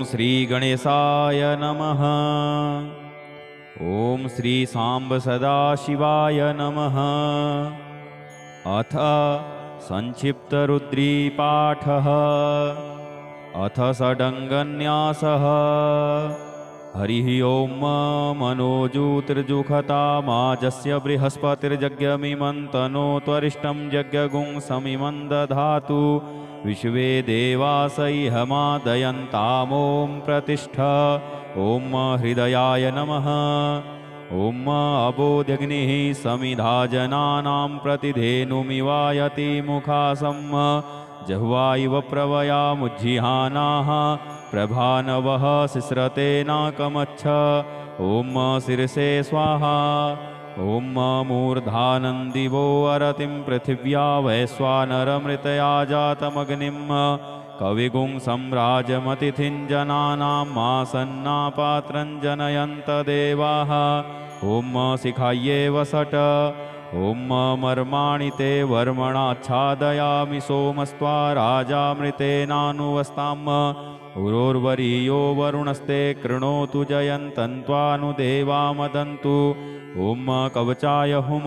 श्री गणेशाय नमः। ॐ श्री सांब सदाशिवाय नमः। अथ संक्षिप्तरुद्रीपाठः। अथ षडङ्गन्यासः। हरिः ॐ मनोजूतिर्जुखतामाजस्य बृहस्पतिर्जज्ञमिमं तनो त्वरिष्टं यज्ञगुं समिमं दधातु। विश्वे देवासैहमादयन्तामों प्रतिष्ठ। ॐ हृदयाय नमः। ॐ अबोध्यग्निः समिधा जनानां प्रतिधेनुमिवायति मुखासं। जह्वा इव प्रवयामुज्जिहानाः प्रभानवः सिस्रतेनाकमच्छ। ॐ शिरसे स्वाहा। ॐ मूर्धानन्दिवो अरतिं पृथिव्या वैश्वानरमृतया जातमग्निं। कविगुं सम्राजमतिथिं जनानां मासन्नापात्रं जनयन्त देवाः। ॐ शिखायै वसट। ॐ मर्माणि ते वर्मणाच्छादयामि सोमस्त्वा राजामृतेनानुवस्ताम्। उरोर्वरीयो वरुणस्ते कृणोतु जयन्तन्त्वानुदेवा मदन्तु। ॐ कवचाय हुम।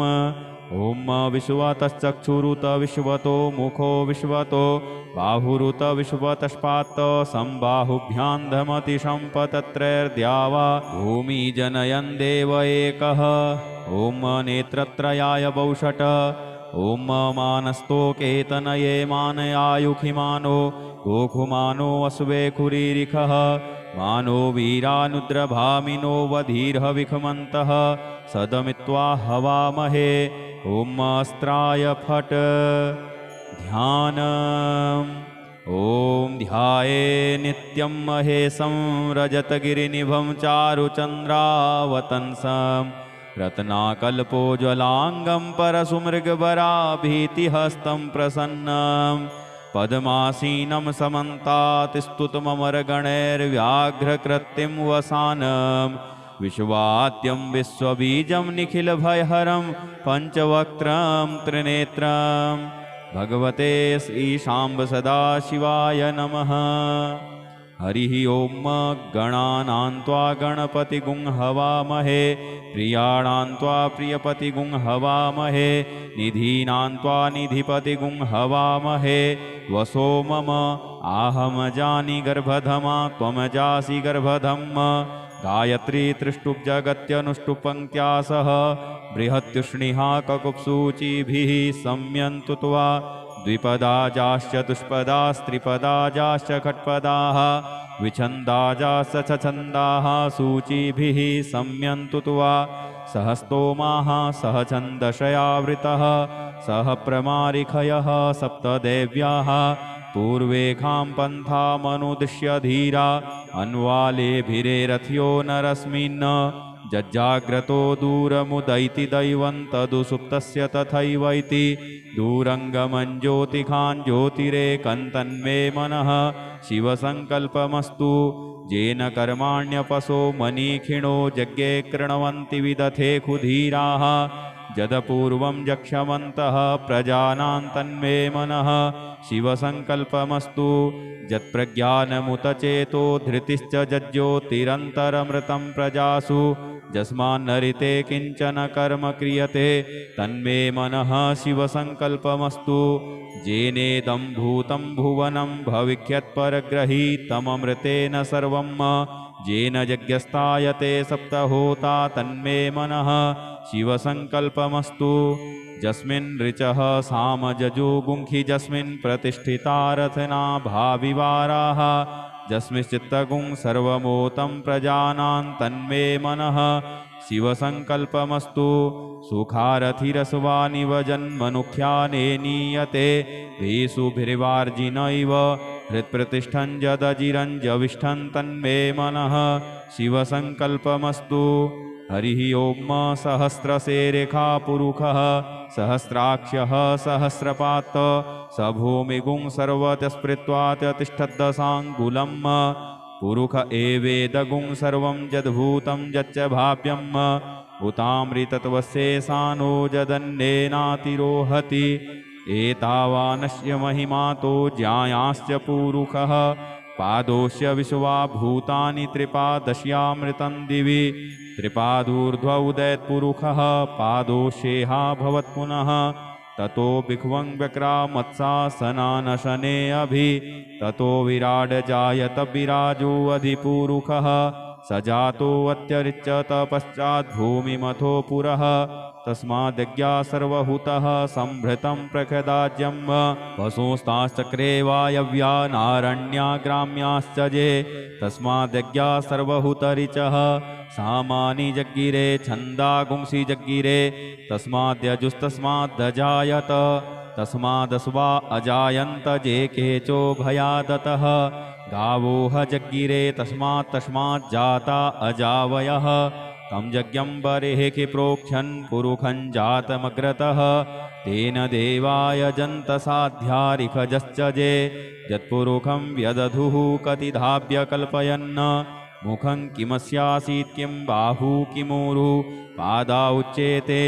ॐ विश्वतश्चक्षुरुत विश्वतो मुखो विश्वतो बाहुरुत विश्वतस्पात् संबाहुभ्यां धमतिशम्पतत्रैर्द्यावा भूमि जनयन् देव एकः। ॐ नेत्रत्रयाय वौषट। ॐ मानस्तोकेतनये मानयायुखिमानो गोखुमानो अश्वे खुरीरिखः। मानो वीरानुद्रभामिनो वधीर्हविखमन्तः सदमित्वा हवामहे। ॐ अस्त्राय फट्। ध्यानम्। ॐ ध्याये नित्यं महेशं रजतगिरिनिभं चारुचन्द्रावतंसं। रत्नाकल्पोज्ज्वलाङ्गं परशुमृगवराभीतिहस्तं प्रसन्नं। पद्मासीनं समन्तात् स्तुतममरगणैर्व्याघ्रकृतिं वसानं। विश्वाद्यं विश्वबीजं निखिलभयहरं पञ्चवक्त्रं त्रिनेत्रं। भगवते श्रीशाम्ब सदाशिवाय नमः। हरिः ॐ गणानां त्वा गणपतिगुं हवामहे। प्रियाणां त्वा प्रियपतिगुं हवामहे। निधीनां त्वा निधिपतिगुं हवामहे। वसो मम आहमजानि गर्भधमा त्वमजासि गर्भधम्। गायत्री त्रिष्टुप् जगत्यनुष्टुप् सह बृहत्युष्णिहा ककुप्सूचिभिः सम्यन्तु त्वा। द्विपदाजाश्च चतुष्पदास्त्रिपदाजाश्च खट्पदाः विछन्दाजाश्च छछन्दाः सूचिभिः सम्यन्तु त्वा। सहस्तोमाः सह छन्दशयावृतः सह प्रमारिखयः सप्तदेव्याः। पूर्वेखां पन्थामनुदिश्य धीरा अन्वालेभिरेरथ्यो नरस्मिन्। जज्जाग्रतो दूरमुदैति दैवं तदुसुप्तस्य तथैवैति। दूरङ्गमं ज्योतिखां ज्योतिरेकं तन्मे मनः शिवसङ्कल्पमस्तु। येन कर्माण्यपसो मनीखिणो यज्ञे कृण्वन्ति विदथे खुधीराः। यदपूर्वं यक्षमन्तः प्रजानां तन्मे मनः शिवसङ्कल्पमस्तु। यत्प्रज्ञानमुत चेतो धृतिश्च जज्ज्योतिरन्तरमृतं प्रजासु। यस्मान्नरिते किञ्चन कर्म क्रियते तन्मे मनः शिवसङ्कल्पमस्तु। येनेदं भूतं भुवनं भविष्यत्परग्रहीतममृतेन सर्वं। येन यज्ञस्तायते सप्तहोता तन्मे मनः शिवसङ्कल्पमस्तु। यस्मिन् ऋचः सामजजुगुंखि यस्मिन् प्रतिष्ठिता रथना भाविवाराः। यस्मिंश्चित्तगुं सर्वमोतं प्रजानां तन्मे मनः शिवसङ्कल्पमस्तु। सुखारथिरसवानिव जन्मनुख्याने नीयते भेषुभिर्वार्जिनैव। हृत्प्रतिष्ठं यदजिरञ्जविष्ठं तन्मे मनः शिवसङ्कल्पमस्तु। हरिः ॐ सहस्रशेरेखा पुरुषः सहस्राक्षः सहस्रपात्। स भूमिगुं सर्वतस्पृत्वा तिष्ठद्दशाङ्गुलं। पुरुष एवेदगुं सर्वं यद्भूतं यच्च भाव्यम्। उतामृतत्वशेषानो यदन्नेनातिरोहति। एतावानस्य महिमातो ज्यायाश्च पुरुषः पादोष्य विश्वा भूतानि त्रिपादश्यामृतं दिवि त्रिपादूर्ध्व उदयत्पुरुषः पादोष्येहा भवत् पुनः ततो भिक्वं व्यक्रामत्सासनानशने अभि ततो विराड जायत विराजो अधिपुरुषः स जातोऽत्यरिच्यत पश्चात् भूमिमथो पुरः तस्माद्यज्ञा सर्वहुतः संभृतं प्रखदाज्यं वसुस्ताश्चक्रे वायव्या नारण्या ग्राम्याश्च जे तस्माद्यज्ञा सर्वहुतरिचः सामानि जग्गिरे छन्दागुंसि जग्गिरे तस्माद्यजुस्तस्मादजायत तस्मादस्वा अजायन्त जे केचो भयादतः गावोह जग्गिरे तस्मात् अजावयः तं यज्ञं बर्हिः प्रोक्षन् पुरुखं जातमग्रतः तेन देवाय जन्तसाध्यारिखजश्च जे यत्पुरुखं व्यदधुः कतिधाभ्य कल्पयन् मुखं किमस्यासीत् किं बाहू किमूरु पादा उच्येते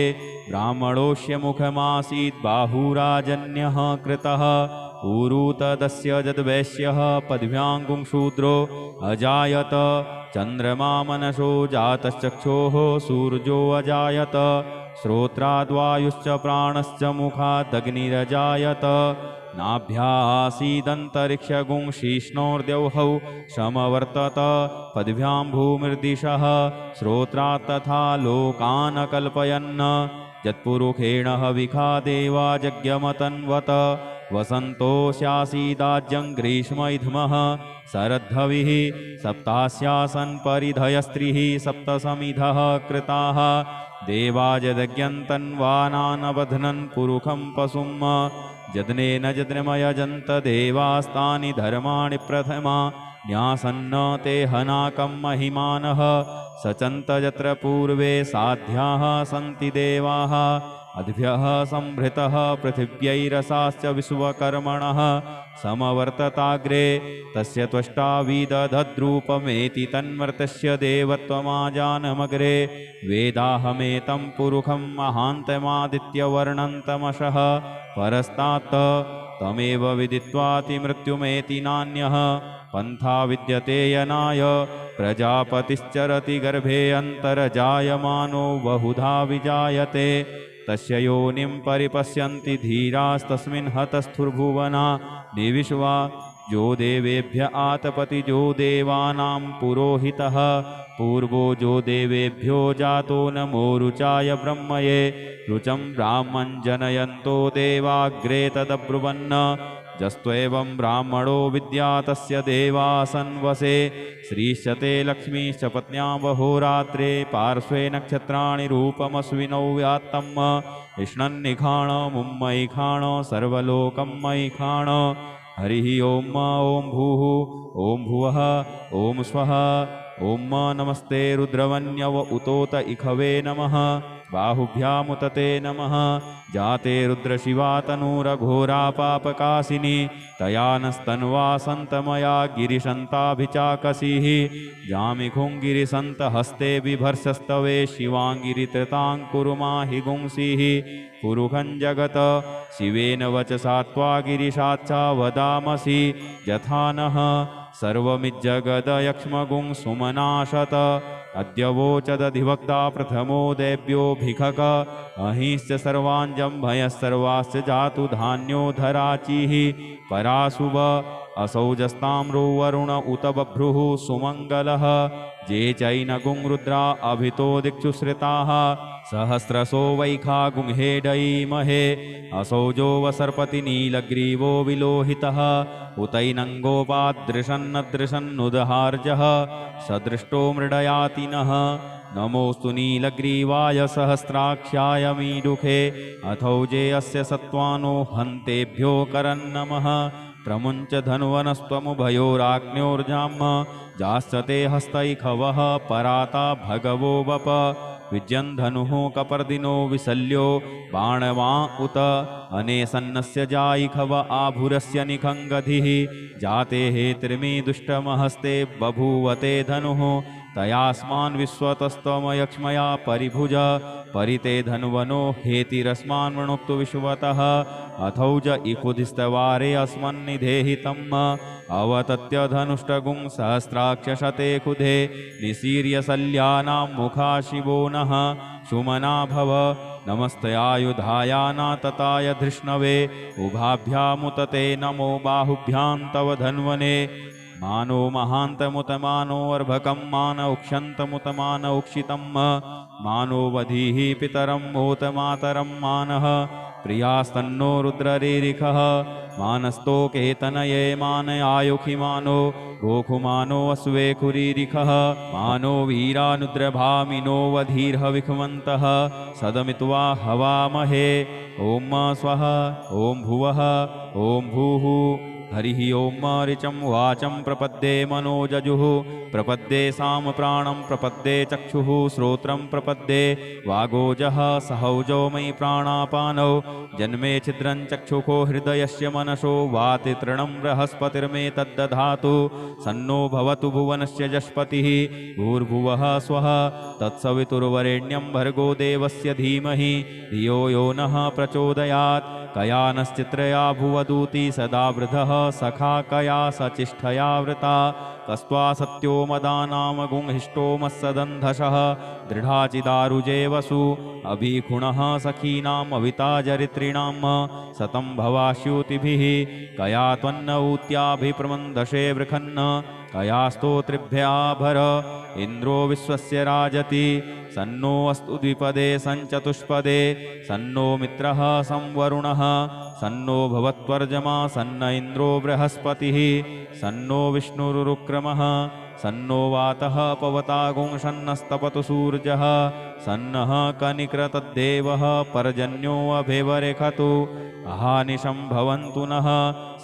ब्राह्मणोऽस्य मुखमासीत् बाहुराजन्यः कृतः ऊरु तदस्य यद्वैश्यः पद्भ्याङ्गुं शूद्रो अजायत चन्द्रमा मनसो जातश्चक्षोः सूर्यो अजायत श्रोत्राद्वायुश्च प्राणश्च मुखादग्निरजायत नाभ्यासीदन्तरिक्षगुं शीष्णोर्द्यौहौ समवर्तत पद्भ्यां भूमिर्दिशः श्रोत्रात् तथा लोकान् कल्पयन् यत्पुरुषेण हविखा देवा यज्ञमतन्वत वसन्तोऽस्यासीदाज्यं ग्रीष्मैध्मः शरद्धविः सप्तास्यासन् परिधयस्त्रिः सप्तसमिधः कृताः देवाजदज्ञन्तन्वानानबध्नन् पुरुखं पशुं यज्ञेन यज्ञमयजन्त देवास्तानि धर्माणि प्रथमा न्यासन्न ते हनाकं महिमानः सचन्त यत्र पूर्वे साध्याः सन्ति देवाः अद्भ्यः संभृतः पृथिव्यैरसाश्च विश्वकर्मणः समवर्तताग्रे तस्य त्वष्टा विदधद्रूपमेति तन्मर्तस्य देवत्वमाजानमग्रे वेदाहमेतं पुरुखं महान्तमादित्यवर्णन्तमशः परस्तात् तमेव विदित्वातिमृत्युमेति नान्यः पन्था विद्यते यनाय प्रजापतिश्चरति गर्भे अन्तर्जायमानो बहुधा विजायते तस्य योनिं परिपश्यन्ति धीरास्तस्मिन् हतस्थुर्भुवना देविष्वा जो देवेभ्य आतपति जो देवानां पुरोहितः पूर्वो जो देवेभ्यो जातो नमो रुचाय ब्रह्मये रुचं ब्राह्मं जनयन्तो देवाग्रे तदब्रुवन् जस्त्वेवं ब्राह्मणो विद्या तस्य देवासन्वसे श्रीश्चते लक्ष्मीश्च पत्न्यावहोरात्रे पार्श्वे नक्षत्राणि रूपमश्विनौ व्यात्तम् इष्णन्निखाण मुम्मैखाण सर्वलोकं मैखाण हरिः ॐ ॐ भूः ॐ भुवः ॐ स्वः ॐ नमस्ते रुद्रवन्यव उतोत इखवे नमः बाहुभ्यामुतते नमः जाते रुद्रशिवा तनूरघोरा पापकाशिनी तया नस्तन्वा सन्तमया गिरिशन्ताभिचाकसीः जामिखुङ्गिरिसन्तहस्ते बिभर्षस्तवे शिवाङ्गिरित्रताङ्कुरुमाहि गुंसीः पुरुखं जगत शिवेन वचसा त्वा गिरिशाच्चा वदामसि यथा नः सर्वमिज्जगदयक्ष्मगुं सुमनाशत अद्य वोचदधिवक्ता प्रथमो देव्यो भिखक अहिश्च सर्वाञ्जम्भयः सर्वाश्च जातु धान्यो धराचिः पराशुभ असौजस्ताम्रो वरुण उत बभ्रुः सुमङ्गलः जे चैनगुं रुद्रा अभितो दिक्षु श्रिताः सहस्रसो वैखा गुंहेडयीमहे असौजो वसर्पति नीलग्रीवो विलोहितः उतैनङ्गोपादृशन्नदृशन्नुदहार्जः सदृष्टो मृडयातिनः नमोऽस्तु नीलग्रीवाय सहस्राक्षाय मीडुखे अथौजे अस्य सत्त्वानो हन्तेभ्यो करन्नमः प्रमुञ्च धन्वनस्त्वमुभयोराग्न्योर्जाम् जाश्चते हस्तैखवः पराता भगवो वप विज्यन्धनुः कपर्दिनो विशल्यो बाणवा उत अनेसन्नस्य जायिखव आभुरस्य निखङ्गधिः जाते हेत्रिमी दुष्टमहस्ते बभूवते धनुः तयास्मान् विश्वतस्त्वमयक्ष्मया परिभुज परिते धन्वनो हेतिरस्मान् वृणुक्तु विश्वतः अथौज इकुधिस्तवारे अस्मन्निधेहितम् अवतत्य धनुष्टगुं सहस्राक्षशते कुधे निसीर्यशल्यानां मुखा शिवो नः सुमना भव नमस्तयायुधायानातताय धृष्णवे उभाभ्यामुतते नमो बाहुभ्यां तव धन्वने मानो महान्तमुतमानो अर्भकं मान उक्षन्तमुतमान उक्षितं मानो वधीः पितरं मोतमातरं मानः प्रियास्तन्नो रुद्ररीरिखः मानस्तोकेतनये मान आयुखिमानो गोखुमानो अश्वेखुरीरिखः मानो वीरानुद्रभामिनो वधीर्हविखमन्तः सदमित्वा हवामहे ॐ स्वः ॐ भुवः ॐ भूः हरिः ॐ ऋचं वाचं प्रपद्ये मनोजजुः प्रपद्ये साम प्राणं प्रपद्ये चक्षुः श्रोत्रं प्रपद्ये वागोजः सहौजो मयि प्राणापानौ जन्मे छिद्रं चक्षुखो हृदयस्य मनसो वाति तृणं बृहस्पतिर्मे तद्दधातु सन्नो भवतु भुवनस्य जस्पतिः भूर्भुवः स्वः तत्सवितुर्वरेण्यं भर्गो देवस्य धीमहि धियो यो नः प्रचोदयात् कयानश्चित्रया भुवदूती सदा वृधः सखा कया सचिष्ठया वृता कस्त्वा सत्यो मदानामगुंहिष्टो मत्सदन्धशः दृढाचिदारुजे वसु अभिखुणः सखीनाम् अविताजरित्रिणां सतं भवास्यूतिभिः कया त्वन्न ऊत्याभिप्रमन्दशे वृखन्न कया स्तोत्रिभ्याभर इन्द्रो विश्वस्य राजति सन्नो अस्तु द्विपदे सञ्चतुष्पदे सन्नो मित्रः संवरुणः सन्नो भवत्वर्जमा सन्न इन्द्रो बृहस्पतिः सन्नो विष्णुरुक्रमः सन्नो वातः पवतागुं सन्नस्तपतु सूर्यः सन्नः कनिक्रतद्देवः पर्जन्यो अभिवरेखतु अहानिशं भवन्तु नः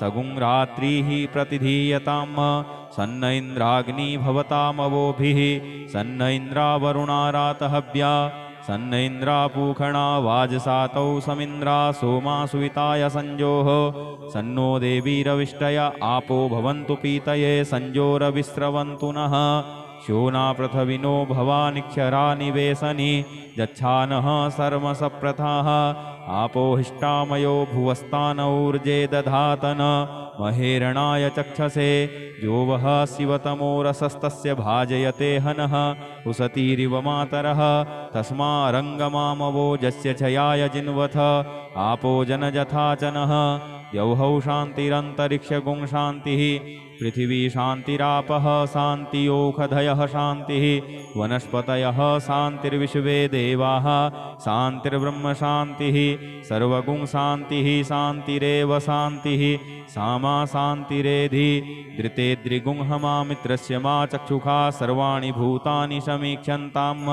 सगुं रात्रिः प्रतिधीयताम् सन्न इन्द्राग्नि भवतामवोभिः सन्न इन्द्रावरुणारातहव्या सन्न इन्द्रापूखणा वाजसातौ समिन्द्रा सोमा सुविताय संजोः सन्नो देवीरविष्टय आपो भवन्तु पीतये संजोरविस्रवन्तु नः शोना पृथविनो भवानिक्षरा निवेशनि जच्छानः सर्वसप्रथाः आपो हिष्टामयो भुवस्तानौर्जे दधातन महेरणाय चक्षसे जो वः शिवतमो रसस्तस्य भाजयते हनः उसतीरिव मातरः तस्मारङ्गमामवोजस्य छयाय जिन्वथ आपो जनजथाचनः द्यौहौ शान्तिरन्तरिक्षगुं शान्तिः पृथिवी शान्तिरापः शान्तियोखधयः शान्तिः वनस्पतयः शान्तिर्विश्वे देवाः शान्तिर्ब्रह्म शान्तिः सर्वगुं शान्तिः शान्तिरेव शान्तिः सामा शान्तिरेधि धृतेद्रिगुंहमामित्रस्य मा चक्षुषा सर्वाणि भूतानि समीक्ष्यन्ताम्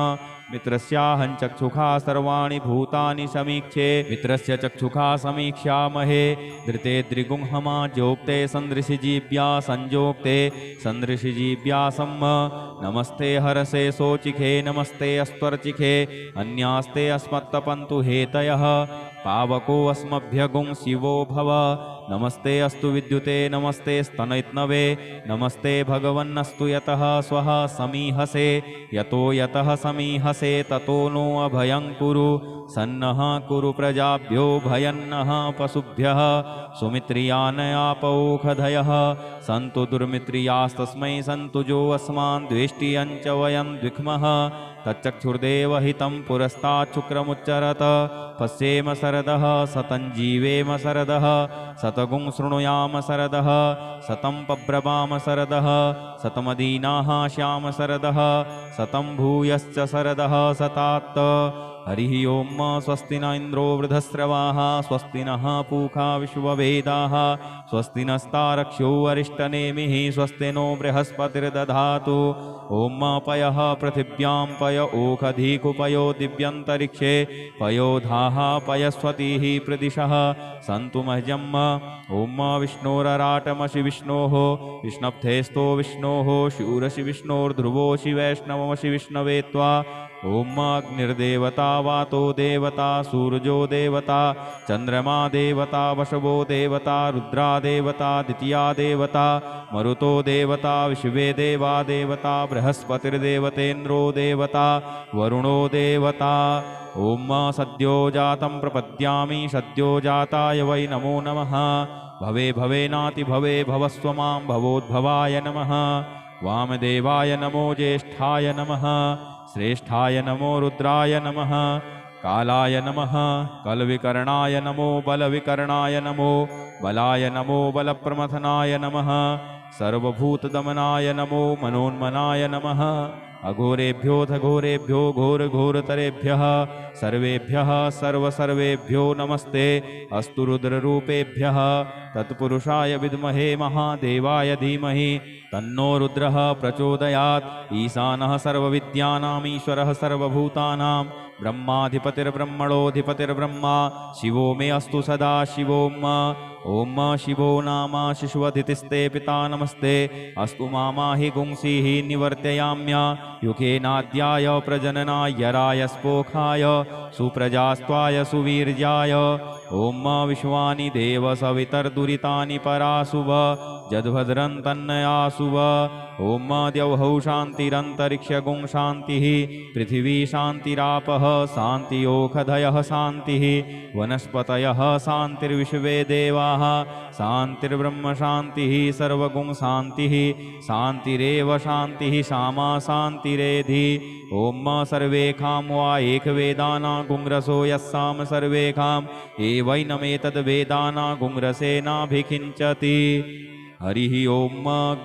मित्रस्याहं चक्षुषा सर्वाणि भूतानि समीक्षे मित्रस्य चक्षुषा समीक्ष्यामहे धृतेद्रिगुंहमा जोक्ते सन्दृशिजीव्या संजोक्ते सन्दृशिजीव्यासं नमस्ते हरसे सोचिखे नमस्ते अस्त्वर्चिखे अन्यास्ते अस्मत्तपन्तु हेतयः पावको अस्मभ्यगुं शिवो भव नमस्ते अस्तु विद्युते नमस्ते स्तनैत्नवे नमस्ते भगवन्नस्तु यतः स्वः समीहसे यतो यतः समीहसे ततो नो अभयं कुरु सन्नः कुरु प्रजाभ्यो भयन्नः पशुभ्यः सुमित्रियानयापौखधयः सन्तु दुर्मित्रियास्तस्मै सन्तु जो अस्मान् द्वेष्टियं च वयं द्विक्मः तच्चक्षुर्देवहितं पुरस्ताच्छुक्रमुच्चरत पश्येम शरदः सतं जीवेम शरदः शतगुं शृणुयाम शरदः शतं पब्रवाम शरदः शतमदीनाः श्याम शरदः शतं भूयश्च शरदः शतात् हरिः ओं स्वस्ति न इन्द्रो वृधस्रवाः स्वस्ति नः पूषा विश्ववेदाः स्वस्ति नस्तारक्ष्यो अरिष्टनेमिः स्वस्ति नो बृहस्पतिर्दधातु ॐ पयः पृथिव्यां पय ओखधीकुपयो दिव्यन्तरिक्षे पयोधाः पयस्वतीः प्रदिशः सन्तु मह्यम् ॐ विष्णोरराटमसि विष्णोः विष्णप्थेस्तो विष्णोः शूरसि विष्णोर्ध्रुवोऽसि वैष्णवमसि विष्णवे त्वा ॐ अग्निर्देवता वातो देवता सूर्यो देवता चन्द्रमा देवता वशवो देवता रुद्रा देवता द्वितीया देवता मरुतो देवता विश्वे देवा देवता बृहस्पतिर्देवतेन्द्रो देवता वरुणो देवता ॐ सद्यो जातं प्रपद्यामि सद्यो जाताय वै नमो नमः। भवे भवेनाति भवे भवस्व मां भवोद्भवाय नमः। वामदेवाय नमो ज्येष्ठाय नमः। श्रेष्ठाय नमो रुद्राय नमः। कालाय नमः। कलविकर्णाय नमो बलविकर्णाय नमो बलाय नमो बलप्रमथनाय नमः। सर्वभूतदमनाय नमो मनोन्मनाय नमः। अघोरेभ्योऽथ घोरेभ्यो घोरघोरतरेभ्यः सर्वेभ्यः सर्वसर्वेभ्यो नमस्ते अस्तु रुद्ररूपेभ्यः। तत्पुरुषाय विद्महे महादेवाय धीमहि तन्नो रुद्रः प्रचोदयात्। ईशानः सर्वविद्यानाम् ईश्वरः सर्वभूतानां ब्रह्माधिपतिर्ब्रह्मणोऽधिपतिर्ब्रह्मा शिवो मे अस्तु सदा शिवोम्। ॐ शिवो नाम शिशुवधितिस्ते पिता नमस्ते अस्तु मामाहि गुंसीः निवर्तयाम्य युगेनाद्याय प्रजननाय रायस्पोखाय सुप्रजास्त्वाय सुवीर्याय। ॐ विश्वानि देव सवितर्दुरितानि परासुव जद्भद्रं तन्नयासुव। ॐ द्यौः शान्तिरन्तरिक्षगुं शान्तिः पृथिवी शान्तिरापः शान्तियोखधयः शान्तिः वनस्पतयः शान्तिर्विश्वे देवाः शान्तिर्ब्रह्म शान्तिः सर्वगुं शान्तिः शान्तिरेव शान्तिः सामा शान्तिरेधि। ॐ सर्वेखां वा एकवेदाना गुंरसो यस्साम सर्वेखां एवैनमेतद्वेदाना गुंरसेनाभिखिञ्चति। हरिः ॐ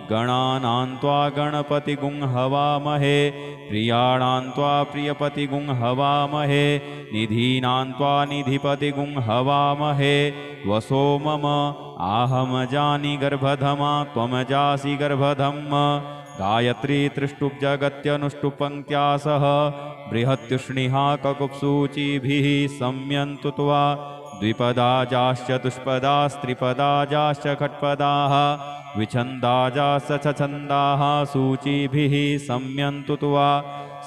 गणानां त्वा गणपतिगुं हवामहे प्रियाणां त्वा प्रियपतिगुं हवामहे निधीनां त्वा निधिपतिगुं हवामहे। वसो मम आहमजानि गर्भधमा त्वमजासि गर्भधम्। गायत्री त्रिष्टुप्जगत्यनुष्टुपङ्क्त्या सह बृहत्युष्णिहा ककुप्सूचिभिः सम्यन्तु त्वा। द्विपदाजाश्च तुष्पदास्त्रिपदाजाश्च खट्पदाः विछन्दाजाश्च छन्दाः सूचिभिः सम्यन्तु त्वा।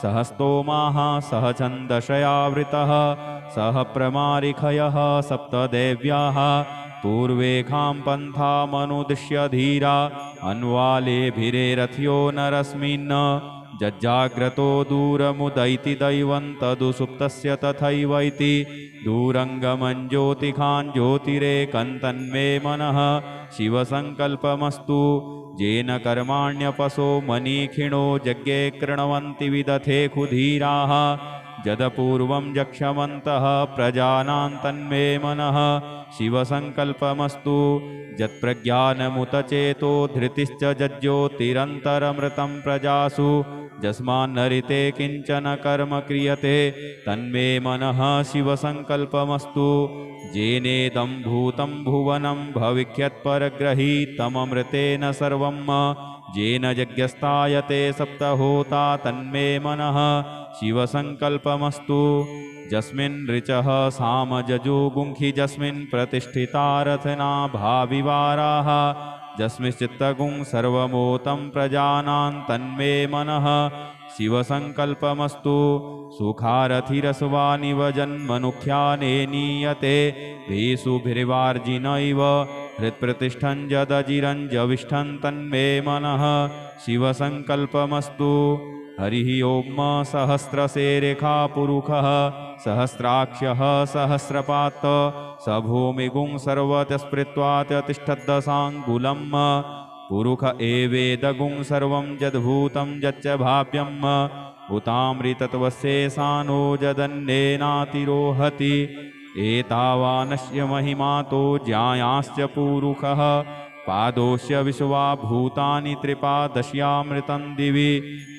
सहस्तोमाः सह छन्दशयावृतः सह प्रमारिखयः सप्तदेव्याः पूर्वेखां पन्थामनुदिश्य धीरा अन्वालेभिरेरथ्यो नरस्मिन्। जज्जाग्रतो दूरमुदैति दैवं तदुसुप्तस्य तथैवैति दूरङ्गमञ्ज्योतिखान् ज्योतिरेकन्तन्मे मनः शिवसङ्कल्पमस्तु। येन कर्माण्यपसो मनीखिणो यज्ञे कृण्वन्ति विदथे खुधीराः जदपूर्वं यक्षमन्तः प्रजानां तन्मे मनः शिवसङ्कल्पमस्तु। यत्प्रज्ञानमुतचेतो धृतिश्च जज्ज्योतिरन्तरमृतं प्रजासु यस्मान्नरिते किञ्चन कर्म क्रियते तन्मे मनः शिवसङ्कल्पमस्तु। येनेदं भूतं भुवनं भविष्यत्परग्रहीतममृतेन सर्वं येन यज्ञस्तायते सप्तहोता तन्मे मनः शिवसङ्कल्पमस्तु। यस्मिन् ऋचः सामजजुगुंखि यस्मिन् प्रतिष्ठितारथना भाविवाराः यस्मिश्चित्तगुं सर्वमोतं प्रजानां तन्मे मनः शिवसङ्कल्पमस्तु। सुखारथिरस्वानिव जन्मनुख्याने नीयते भेषुभिर्वार्जिनैव हृत्प्रतिष्ठं जदजिरञ्जविष्ठं तन्मे मनः शिवसङ्कल्पमस्तु। हरिः ॐ सहस्रशेरेखा पुरुषः सहस्राक्षः सहस्रपात् स भूमिगुं सर्वतस्पृत्वात्यतिष्ठद्दशाङ्गुलम्। पुरुष एवेदगुं सर्वं यद्भूतं यच्च भाव्यम् उतामृतत्वशेषानो जदन्येनातिरोहति। एतावानस्य महिमातो ज्यायाश्च पुरुषः पादोस्य विश्वा भूतानि त्रिपादश्यामृतं दिवि।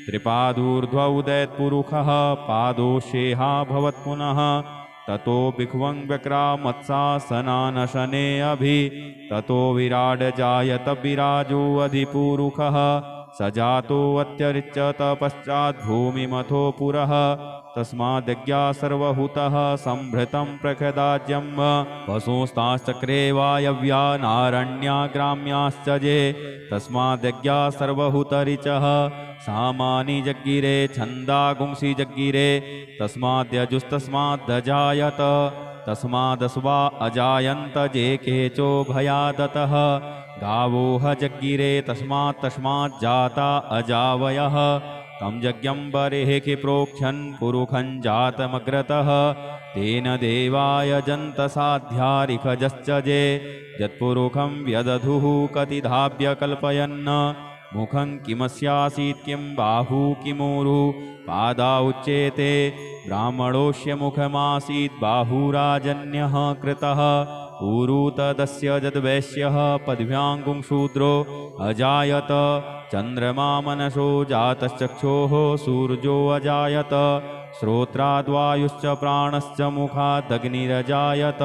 त्रिपादूर्ध्व उदयत्पुरुषः पादोषेहा भवत्पुनः ततो भिक्वं व्यक्रामत्सासनानशने अभि। ततो विराड जायत विराजो अधिपुरुषः स जातोऽत्यरिच्यत पश्चाद्भूमिमथो पुरः। तस्माद्यज्ञा सर्वहूतः संभृतं प्रखदाज्यं वसुस्ताश्चक्रे वायव्या नारण्या ग्राम्याश्च ये। तस्माद्यज्ञा सर्वहूतरिचः सामानि जग्गिरे छन्दागुंसि जग्गिरे। तस्माद्यजुस्तस्मादजायत तस्मादस्वा अजायन्त जे केचो भयादतः। गावोह जग्गिरे तस्मात् जाता अजावयः तं यज्ञं बर्हिः प्रोक्षन् पुरुखं जातमग्रतः तेन देवायजन्त साध्यारिखजश्च ये यत्पुरुखं व्यदधुः कतिधाभ्य कल्पयन् मुखं किमस्यासीत् किं बाहू किमूरु पादा उच्येते ब्राह्मणोऽस्य मुखमासीत् बाहुराजन्यः कृतः ऊरु तदस्य यद्वैश्यः पद्भ्याङ्गुं शूद्रो अजायत चन्द्रमा मनसो जातश्चक्षोः सूर्यो अजायत श्रोत्राद्वायुश्च प्राणश्च मुखादग्निरजायत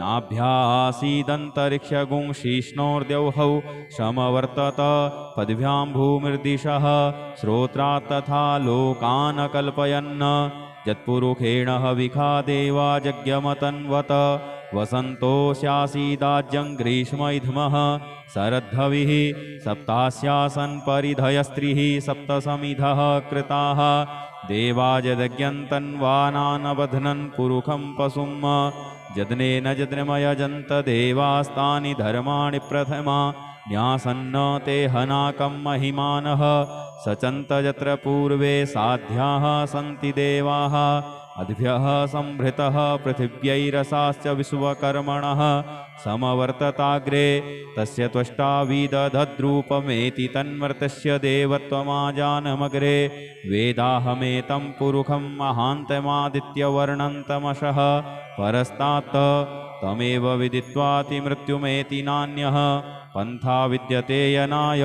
नाभ्यासीदन्तरिक्षगुं शीष्णोर्द्यौहौ समवर्तत पद्भ्यां भूमिर्दिशः श्रोत्रात् तथा लोकान् कल्पयन् यत्पुरुषेण हविखा देवा यज्ञमतन्वत वसन्तोऽस्यासीदाज्यं ग्रीष्म इध्मः शरद्धविः सप्तास्यासन् परिधयस्त्रिः सप्तसमिधः कृताः देवाजदज्ञन्तन्वानानबध्नन् पुरुखं पशुं यज्ञेन यज्ञमयजन्त देवास्तानि धर्माणि प्रथमा न्यासन्न ते हनाकं महिमानः सचन्त यत्र पूर्वे साध्याः सन्ति देवाः अद्भ्यः संभृतः पृथिव्यैरसाश्च विश्वकर्मणः समवर्तताग्रे तस्य त्वष्टा विदधद्रूपमेति तन्मर्तस्य देवत्वमाजानमग्रे वेदाहमेतं पुरुखं महान्तमादित्यवर्णं तमसः परस्तात् तमेव विदित्वातिमृत्युमेति नान्यः पन्था विद्यते यनाय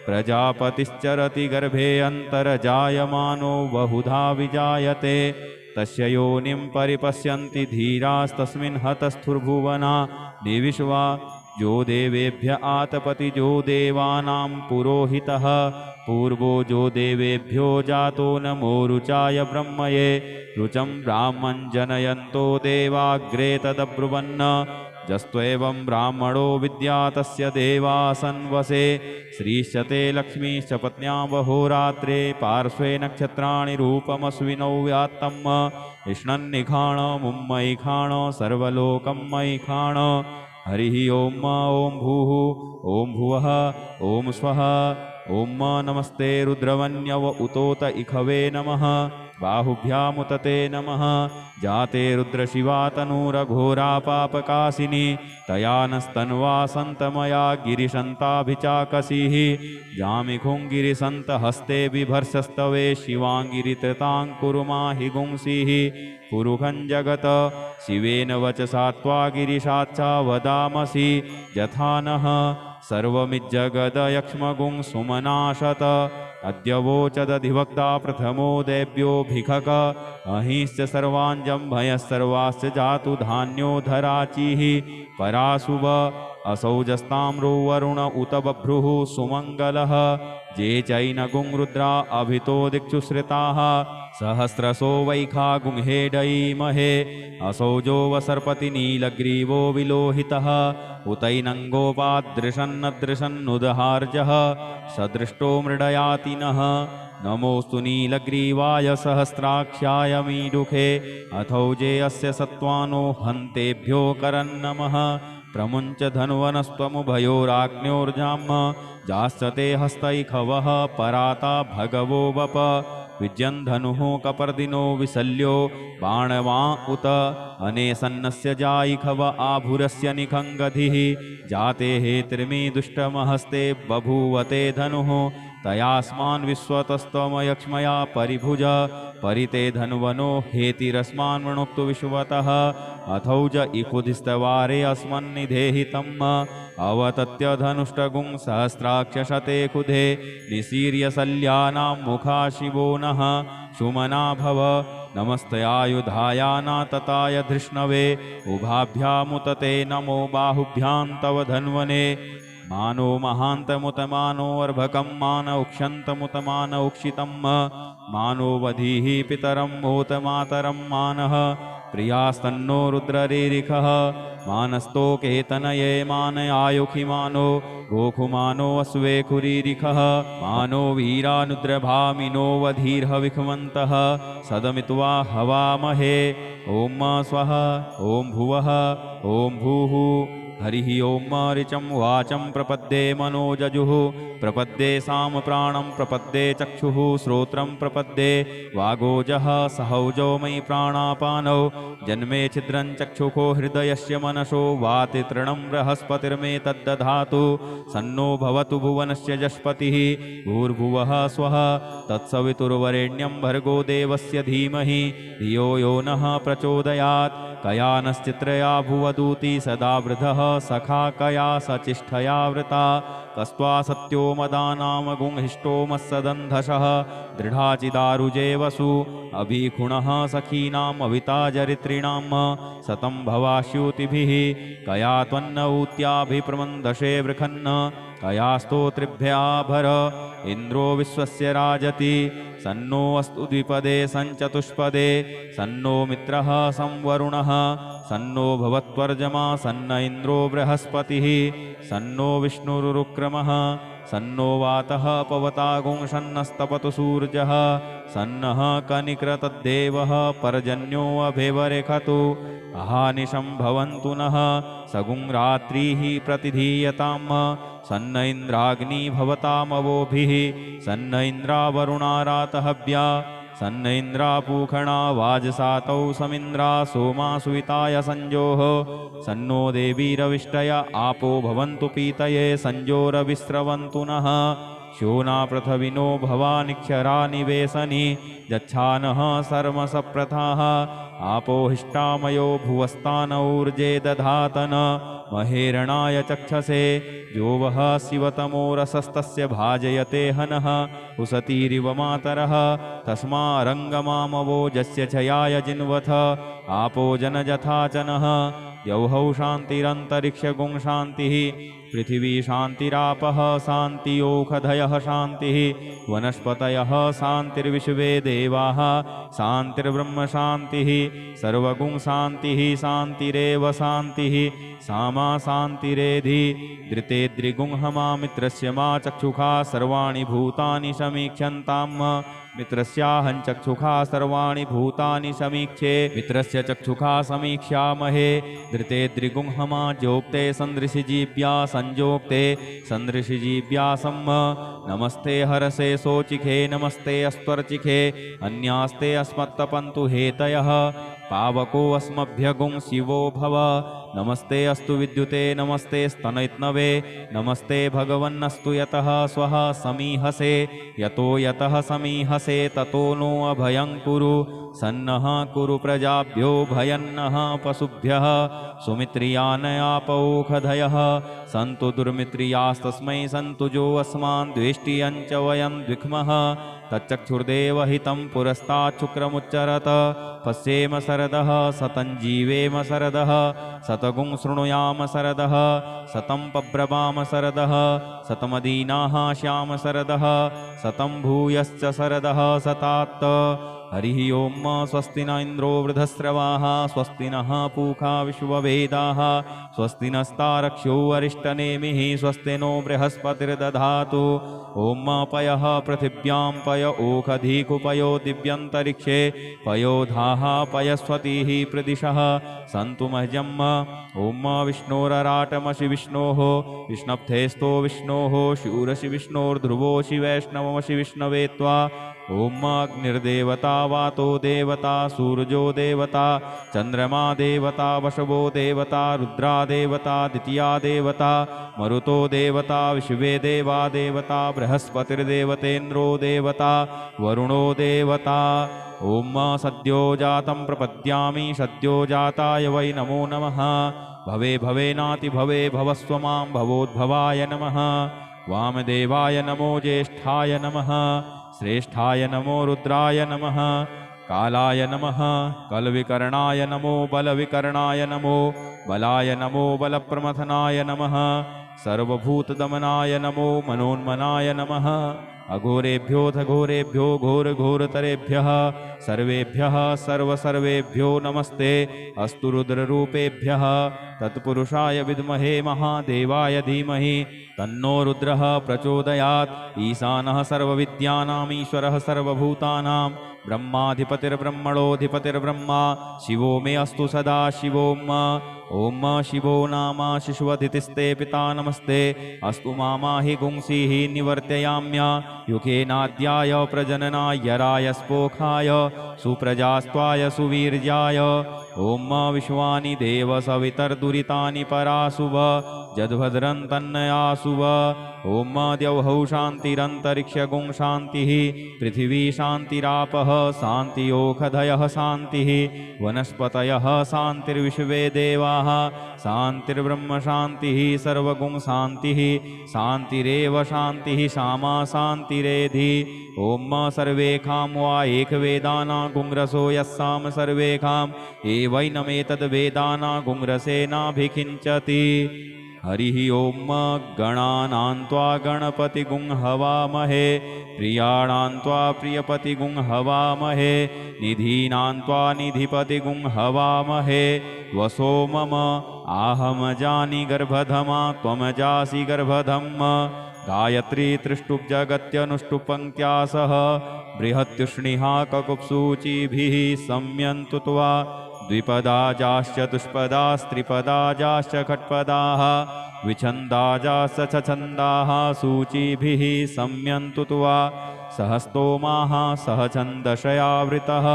प्रजापतिश्चरति गर्भे अन्तर्जायमानो बहुधा विजायते तस्य योनिं परिपश्यन्ति धीरास्तस्मिन् हतस्थुर्भुवना देविष्वा जो देवेभ्य आतपति जो देवानां पुरोहितः पूर्वो जो देवेभ्यो जातो नमो रुचाय ब्रह्मये रुचं ब्राह्मं जनयन्तो देवाग्रे तदब्रुवन् जस्त्वेवं ब्राह्मणो विद्या तस्य देवासन्वसे श्रीश्चते लक्ष्मीश्च पत्न्यावहोरात्रे पार्श्वे नक्षत्राणि रूपमस्विनौ व्यात्तम् इष्णन्निखाण मुम्मैखाण सर्वलोकं मैखाण हरिः ॐ भूः ॐ भुवः ॐ स्वः ॐ नमस्ते रुद्रवन्यव उतोत इखवे नमः बाहुभ्यामुतते नमः जाते रुद्रशिवा तनूरघोरा पापकाशिनी तया नस्तन्वा सन्तमया गिरिशन्ताभिचाकसीः जामिखुं गिरिसन्तहस्ते बिभर्षस्तवे शिवाङ्गिरितृतां कुरुमाहि गुंसीः पुरुखं जगत शिवेन वचसा त्वा गिरिशाच्चा वदामसि यथा नः सर्वमिज्जगदयक्ष्मगुं सुमनाशत अद्यवोचदधिवक्ता प्रथमो देव्योऽभिखक अहिंश्च सर्वाञ्जम्भयः सर्वाश्च जातु धान्यो धराचिः पराशुभ असौजस्ताम्रो वरुण उत बभ्रुः सुमङ्गलः जे चैनगुं रुद्रा अभितो दिक्षुश्रिताः सहस्रशो वैखा गुंहेडयीमहे असौजो वसर्पति नीलग्रीवो विलोहितः उतैनङ्गोपादृशन्नदृशन्नुदहार्जः सदृष्टो मृडयातिनः नमोऽस्तु नीलग्रीवाय सहस्राक्ष्याय मीडुखे अथौजे अस्य सत्त्वानो हन्तेभ्यो करन्नमः प्रमुञ्च धन्वनस्त्वमुभयोराग्न्योर्जाम् जाश्चते हस्तैखवः पराता भगवो वप विज्यन्धनुः कपर्दिनो विशल्यो बाणवा उत अनेसन्नस्य जायिखव आभुरस्य निखङ्गधिः जाते हेतिर्मी दुष्टमहस्ते बभूवते धनुः तयास्मान् विश्वतस्त्वमयक्ष्मया परिभुज परिते धन्वनो हेतिरस्मान् वृणुक्तु विश्वतः अथौज इकुधिस्तवारे अस्मन्निधेहितम् अवतत्य धनुष्टगुं सहस्राक्षशते कुधे निशीर्यशल्यानां मुखा शिवो नः सुमना भव नमस्तयायुधायानातताय धृष्णवे उभाभ्यामुतते नमो बाहुभ्यां तव धन्वने मानो महान्तमुतमानो अर्भकं मान उक्षन्तमुतमान उक्षितं मानो वधीः पितरं मोतमातरं मानः प्रियास्तन्नो रुद्ररीरिखः मानस्तोकेतनये मानयायुखिमानो गोखुमानो अश्वेखुरीरिखः मानो वीरानुद्रभामिनो वधीर्हविखमन्तः सदमित्वा हवामहे ॐ स्वः ॐ भुवः ॐ भूः हरिः ओं ऋचं वाचं प्रपद्ये मनोजजुः प्रपद्ये सामप्राणं प्रपद्ये चक्षुः श्रोत्रं प्रपद्ये वागोजः सहौजो मयि प्राणापानौ जन्मे छिद्रं चक्षुखो हृदयस्य मनसो वाति तृणं बृहस्पतिर्मे तद्दधातु सन्नो भवतु भुवनस्य जस्पतिः भूर्भुवः स्वः तत्सवितुर्वरेण्यं भर्गो देवस्य धीमहि धियो यो नः प्रचोदयात् कयानश्चित्रया भुवदूती सदा वृधः सखा कया सचिष्ठया वृता कस्त्वा सत्यो मदानाम गुंहिष्टो मत्सदन्धशः दृढाचिदारुजे वसु अभिखुणः सखीनाम् अविताजरित्रिणां सतं भवाश्युतिभिः कया त्वन्न ऊत्याभिप्रमन्दशे वृखन्न कया स्तोत्रिभ्याभर इन्द्रो विश्वस्य राजति सन्नो अस्तु द्विपदे सञ्चतुष्पदे सन्नो मित्रः संवरुणः सन्नो भवत्वर्जमा सन्न इन्द्रो बृहस्पतिः सन्नो विष्णुरुक्रमः सन्नो वातः पवता गुंशन्नस्तपतु सूर्यः सन्नः कनिक्रतद्देवः पर्जन्यो अभिवरेखतु अहानिशं भवन्तु नः सगुं रात्रिः प्रतिधीयतां सन्न इन्द्राग्नि भवतामवोभिः सन्न इन्द्रावरुणारातहव्या सन्न इन्द्रापूखणा वाजसातौ समिन्द्रा सोमा सुविताय संजोः सन्नो देवीरविष्टय आपो भवन्तु पीतये संजोरविस्रवन्तु नः शोना पृथविनो भवानिक्षरा निवेशनि जच्छानः सर्मसप्रथाः आपो हिष्टामयो भुवस्तानौर्जे दधातन महेरणाय चक्षसे जो वः शिवतमोरसस्तस्य भाजयते हनः उसतीरिव मातरः तस्मारङ्गमामवो जस्य छयाय जिन्वथ आपो जनजथाचनः यौहौ शान्तिरन्तरिक्षगुं शान्तिः पृथिवी शान्तिरापः शान्तियोखधयः शान्तिः वनस्पतयः शान्तिर्विश्वे देवाः शान्तिर्ब्रह्म शान्तिः सर्वगुं शान्तिः शान्तिरेव शान्तिः सामा शान्तिरेधि धृतेद्रिगुंहमा मित्रस्य मा चक्षुषा सर्वाणि भूतानि समीक्षन्ताम् मित्रस्याहं चक्षुषा सर्वाणि भूतानि समीक्षे मित्रस्य चक्षुषा समीक्ष्यामहे धृतेद्रिगुंहमा जोक्ते सन्दृशिजीव्या संजोक्ते सन्दृशिजीव्या सम्म नमस्ते हरसे सोचिखे नमस्ते अस्त्वर्चिखे अन्यास्ते अस्मत्तपन्तु हेतयः पावको अस्मभ्यगुं शिवो भव नमस्ते अस्तु विद्युते नमस्ते स्तनैत्नवे नमस्ते भगवन्नस्तु यतः स्वः समीहसे यतो यतः समीहसे ततो नो अभयं कुरु सन्नः कुरु प्रजाभ्यो भयन्नः पशुभ्यः सुमित्रियानयापौखधयः सन्तु दुर्मित्रियास्तस्मै सन्तु जो अस्मान् द्वेष्टियं च वयं द्विक्मः तच्चक्षुर्देवहितं पुरस्ताच्छुक्रमुच्चरत पश्येम शरदः सतं जीवेम शरदः शतगुं शृणुयाम शरदः शतं पब्रवाम शरदः शतमदीनाः श्याम शरदः शतं भूयश्च शरदः शतात् हरिः ओं स्वस्ति न इन्द्रो वृधस्रवाः स्वस्ति नः पूषा विश्ववेदाः स्वस्ति नस्तारक्ष्यो अरिष्टनेमिः स्वस्ति नो बृहस्पतिर्दधातु ॐ पयः पृथिव्यां पय ओखधीकुपयो दिव्यन्तरिक्षे पयोधाः पयस्वतीः प्रदिशः सन्तु मह्यम् ॐ विष्णोरराटमसि विष्णोः विष्णप्थेस्तो विष्णोः शूरसि विष्णोर्ध्रुवोऽसि वैष्णवमसि विष्णवे त्वा ॐ अग्निर्देवता वातो देवता सूर्यो देवता चन्द्रमा देवता वशवो देवता रुद्रा देवता द्वितीया देवता मरुतो देवता विश्वे देवा देवता बृहस्पतिर्देवतेन्द्रो देवता वरुणो देवता ॐ सद्यो जातं प्रपद्यामि सद्यो जाताय वै नमो नमः भवे भवेनाति भवे भवस्व मां भवोद्भवाय नमः वामदेवाय नमो ज्येष्ठाय नमः श्रेष्ठाय नमो रुद्राय नमः कालाय नमः कलविकर्णाय नमो बलविकर्णाय नमो बलाय नमो बलप्रमथनाय नमः सर्वभूतदमनाय नमो मनोन्मनाय नमः अघोरेभ्योऽथ घोरेभ्यो घोरघोरतरेभ्यः सर्वेभ्यः सर्वसर्वेभ्यो नमस्ते अस्तु रुद्ररूपेभ्यः तत्पुरुषाय विद्महे महादेवाय धीमहि तन्नो रुद्रः प्रचोदयात्। ईशानः सर्वविद्यानामीश्वरः सर्वभूतानां ब्रह्माधिपतिर्ब्रह्मणोऽधिपतिर्ब्रह्मा शिवो मे अस्तु सदा शिवोम्। ओम शिवो नाम शिशुवधितिस्ते पिता नमस्ते अस्तु मामाहि गुंसीः निवर्तयाम्य युखेनाद्याय प्रजननाय राय स्पोखाय सुप्रजास्त्वाय सुवीर्याय। ओम विश्वानि देव सवितर्दुरितानि परासुव जद्भद्रं तन्नयासुव। ओम द्यौः शान्तिरन्तरिक्षगुं शान्तिः पृथिवी शान्तिरापः शान्तियोखधयः शान्तिः वनस्पतयः शान्तिर्विश्वे देवाः शान्तिर्ब्रह्म शान्तिः सर्वगुं शान्तिः शान्तिरेव शान्तिः सामा शान्तिरेधि। ओम सर्वेखां वा एकवेदाना गुंरसो यस्साम सर्वेखां एवैनमेतद्वेदाना गुंरसेनाभिखिञ्चति। हरिः ओम गणानां त्वा गणपतिगुं हवामहे प्रियाणां त्वा प्रियपतिगुं हवामहे निधीनां त्वा निधिपतिगुं हवामहे। वसो मम आहमजानि गर्भधमा त्वमजासि गर्भधम्। गायत्री त्रिष्टुप् जगत्यनुष्टुप् सह बृहत्युष्णिहा ककुप्सूचिभिः सम्यन्तु त्वा द्विपदाजाश्च दुष्पदास्त्रिपदाजाश्च खट्पदाः विछन्दाजाश्च छन्दाः सूचिभिः सम्यन्तु त्वा। सह स्तोमाः सह छन्दशयावृतः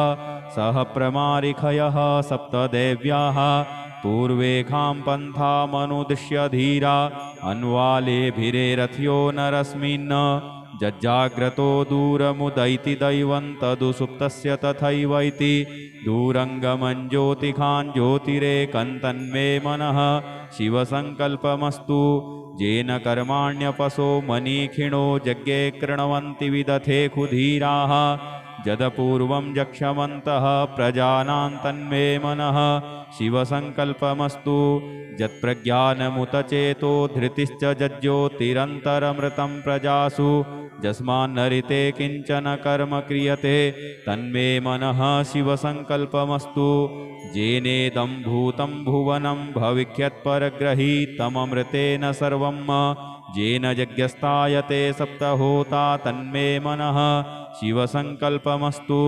सह प्रमारिखयः सप्तदेव्याः पूर्वेखां पन्थामनुदिश्य धीरा अन्वालेभिरेरथ्यो नरस्मिन्। जज्जाग्रतो दूरमुदैति दैवं तदुसुप्तस्य तथैवैति दूरङ्गमं ज्योतिखां ज्योतिरेकं तन्मे मनः शिवसङ्कल्पमस्तु। येन कर्माण्यपसो मनीखिणो यज्ञे कृण्वन्ति विदथे खुधीराः जदपूर्वं यक्षमन्तः प्रजानां तन्मे मनः शिवसङ्कल्पमस्तु। यत्प्रज्ञानमुत चेतो धृतिश्च जज्ज्योतिरन्तरमृतं प्रजासु यस्मान्नरिते किञ्चन कर्म क्रियते तन्मे मनः शिवसङ्कल्पमस्तु। येनेदं भूतं भुवनं भविष्यत्परग्रहीतममृतेन सर्वं येन यज्ञस्तायते सप्तहोता तन्मे मनः शिवसङ्कल्पमस्तु।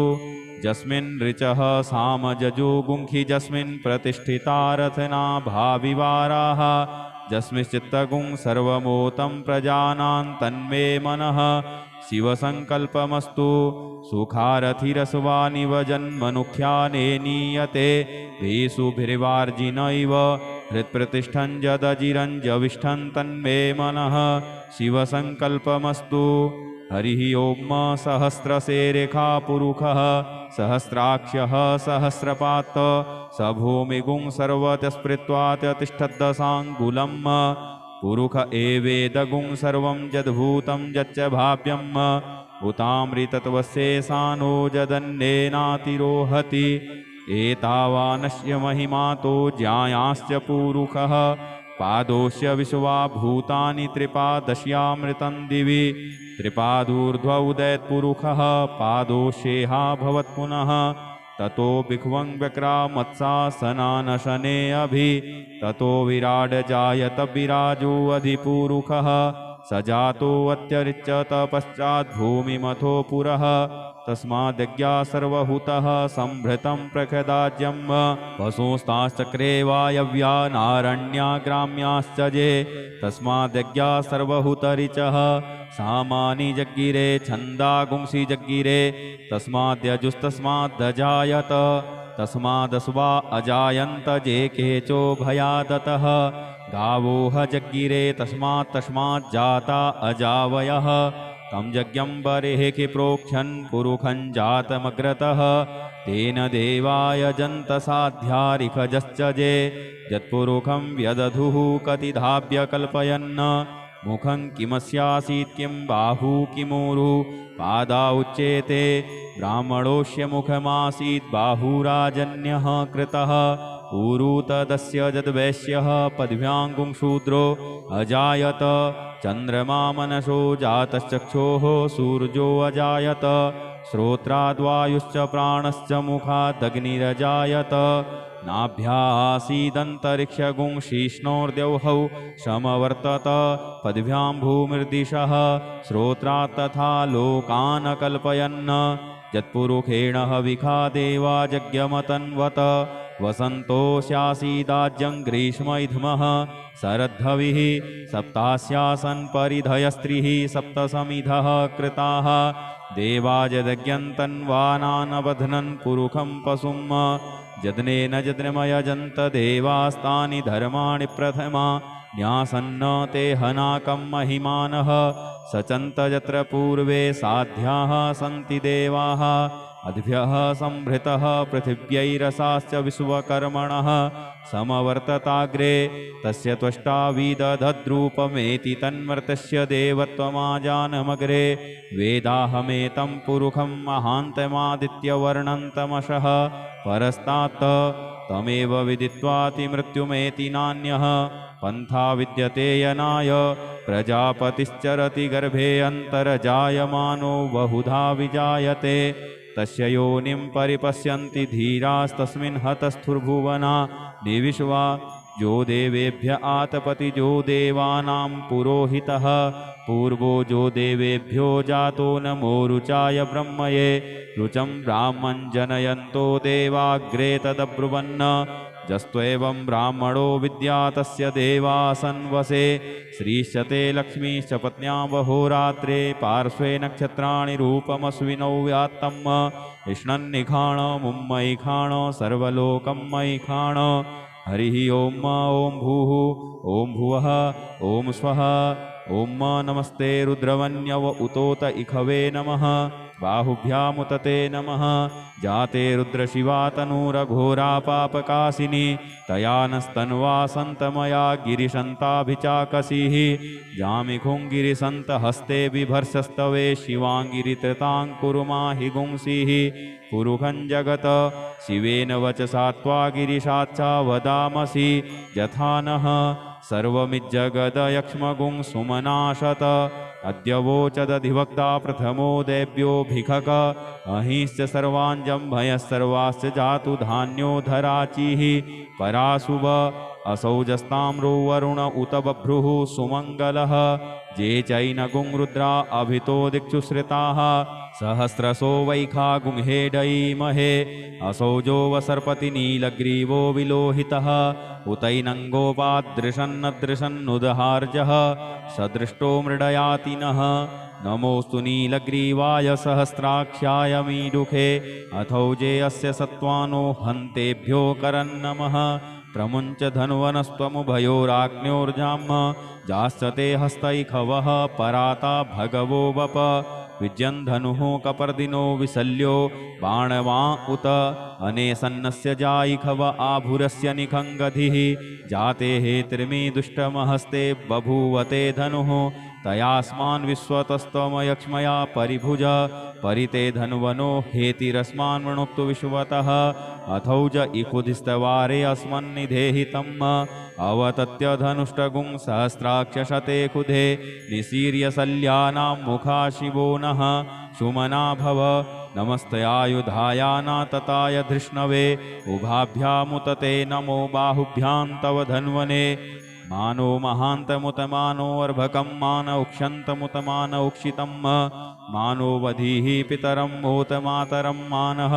यस्मिन् ऋचः सामजजुगुंखि यस्मिन् प्रतिष्ठिता रथना भाविवाराः यस्मिश्चित्तगुं सर्वमोतं प्रजानां तन्मे मनः शिवसङ्कल्पमस्तु। सुखारथिरसवानिव जन्मनुख्याने नीयते भेषुभिर्वार्जिनैव हृत्प्रतिष्ठं जदजिरञ्जविष्ठं तन्मे मनः शिवसङ्कल्पमस्तु। हरिः ओम सहस्रशेरेखा पुरुषः सहस्राक्षः सहस्रपात् स भूमिगुं सर्वतस्पृत्वात्यतिष्ठद्दशाङ्गुलम्। पुरुष एवेदगुं सर्वं यद्भूतं यच्च भाव्यम् उतामृतत्वस्येषानो जदन्येनातिरोहति। एतावानस्य महिमातो ज्यायाश्च पुरुषः पादोश्च विश्वा भूतानि त्रिपादश्यामृतं दिवि त्रिपादूर्ध्व उदयत्पुरुषः पादोशेहा भवत्पुनः। ततो भिक्वं व्यक्रामत्सासनानशने अभि ततो विराड जायत विराजो अधिपुरुषः। स जातो अत्यरिच्यत पश्चात् भूमिमथो पुरः तस्माद्यज्ञा सर्वहुतः संभृतं प्रखदाज्यं। वसुस्ताश्चक्रे वायव्या नारण्या ग्राम्याश्च ये तस्माद्यज्ञा सर्वहुतरिचः। सामानि जग्गिरे छन्दागुंसि जग्गिरे तस्माद्यजुस्तस्मादजायत तस्मादस्वा अजायन्त जे केचो भयादतः। गावोह जग्गिरे तस्माज्जाता अजावयः तं यज्ञं बरेः प्रोक्षन् पुरुखं जातमग्रतः। तेन देवाय जन्तसाध्यारिखजश्च ये यत्पुरुखं व्यदधुः कतिधाभ्य कल्पयन्। मुखं किमस्यासीत् किं बाहू किमूरु पादा उच्येते ब्राह्मणोऽस्य मुखमासीत् बाहुराजन्यः कृतः। ऊरु तदस्य यद्वैश्यः पद्भ्याङ्गुं शूद्रो अजायत। चन्द्रमा मनसो जातश्चक्षोः सूर्यो अजायत। श्रोत्राद्वायुश्च प्राणश्च मुखादग्निरजायत। नाभ्यासीदन्तरिक्षगुं शीष्णोर्द्यौहौ समवर्तत पद्भ्यां भूमिर्दिशः श्रोत्रात् तथा लोकान् कल्पयन् यत्पुरुषेण हविखा देवा यज्ञमतन्वत वसन्तोऽस्यासीदाज्यं ग्रीष्मैध्मः शरद्धविः सप्तास्यासन् परिधयस्त्रिः सप्तसमिधः कृताः देवाजदज्ञन्तन्वानानबध्नन् पुरुखं पशुं यज्ञेन यज्ञमयजन्त देवास्तानि धर्माणि प्रथमा न्यासन्न ते हनाकं महिमानः सचन्त यत्र पूर्वे साध्याः सन्ति देवाः अद्भ्यः संभृतः पृथिव्यैरसाश्च विश्वकर्मणः समवर्तताग्रे तस्य त्वष्टा विदधद्रूपमेति तन्मर्तस्य देवत्वमाजानमग्रे वेदाहमेतं पुरुखं महान्तमादित्यवर्णन्तमशः परस्तात् तमेव विदित्वातिमृत्युमेति नान्यः पन्था विद्यते यनाय प्रजापतिश्चरति गर्भे अन्तर्जायमानो बहुधा विजायते तस्य योनिं परिपश्यन्ति धीरास्तस्मिन् हतस्थुर्भुवना देविष्वा जो देवेभ्य आतपति जो देवानां पुरोहितः पूर्वो जो देवेभ्यो जातो नमो रुचाय ब्रह्मये रुचं ब्राह्मं जनयन्तो देवाग्रे तदब्रुवन् जस्त्वेवं ब्राह्मणो विद्या तस्य देवासन्वसे श्रीश्चते लक्ष्मीश्च पत्न्या वहोरात्रे पार्श्वे नक्षत्राणि रूपमश्विनौ व्यात्तम् इष्णन्निखाण मुम्मैखाण सर्वलोकं मैखाण हरिः ॐ ॐ भूः ॐ भुवः ॐ स्वः ॐ नमस्ते रुद्रवन्यव उतोत इखवे नमः बाहुभ्यामुतते नमः जाते रुद्रशिवा तनूरघोरा पापकाशिनी तया नस्तन्वा सन्तमया गिरिशन्ताभिचाकसीः जामिखुङ्गिरिसन्त हस्ते बिभर्षस्तवे शिवाङ्गिरितृताङ्कुरुमाहि गुंसीः पुरुखं जगत शिवेन वचसा त्वा गिरिशाच्चा वदामसि यथा नः सर्वमिज्जगदयक्ष्मगुं सुमनाशत अद्यवोचदधिवक्ता प्रथमो देव्योऽभिखक अहिश्च सर्वाञ्जम्भयः सर्वाश्च जातु धान्यो धराचिः पराशुभ असौजस्ताम्रो वरुण उत बभ्रुः सुमङ्गलः जे चैनगुं रुद्रा अभितो दिक्षु श्रिताः सहस्रशो वैखा गुंहेडयीमहे असौजो वसर्पति नीलग्रीवो विलोहितः उतैनङ्गोपादृशन्नदृशन्नुदहार्जः सदृष्टो मृडयातिनः नमोऽस्तु नीलग्रीवाय सहस्राख्याय मीडुखे अथौजे अस्य सत्त्वानो हन्तेभ्यो करन्नमः प्रमुञ्च धन्वनस्त्वमुभयोराग्न्योर्जाम् जाश्चते हस्तैखवः पराता भगवो वप विज्यन्धनुः कपर्दिनो विशल्यो बाणवा उत अनेसन्नस्य जायिखव आभुरस्य निखङ्गधिः जाते हेतिर्मी दुष्टमहस्ते बभूवते धनुः तयास्मान् विश्वतस्त्वमयक्ष्मया परिभुज परिते धन्वनो हेतिरस्मान् वृणुक्तु विश्वतः अथौज इखुधिस्तवारे अस्मन्निधेहितम् अवतत्य धनुष्टगुं सहस्राक्षशते खुधे निशीर्यशल्यानां मुखा शिवो नः सुमना भव नमस्तयायुधायानातताय धृष्णवे उभाभ्यामुतते नमो बाहुभ्यां तव धन्वने मानो महान्तमुतमानो अर्भकं मान उक्षन्तमुतमान उक्षितं मानो वधीः पितरं मोत मातरं मानः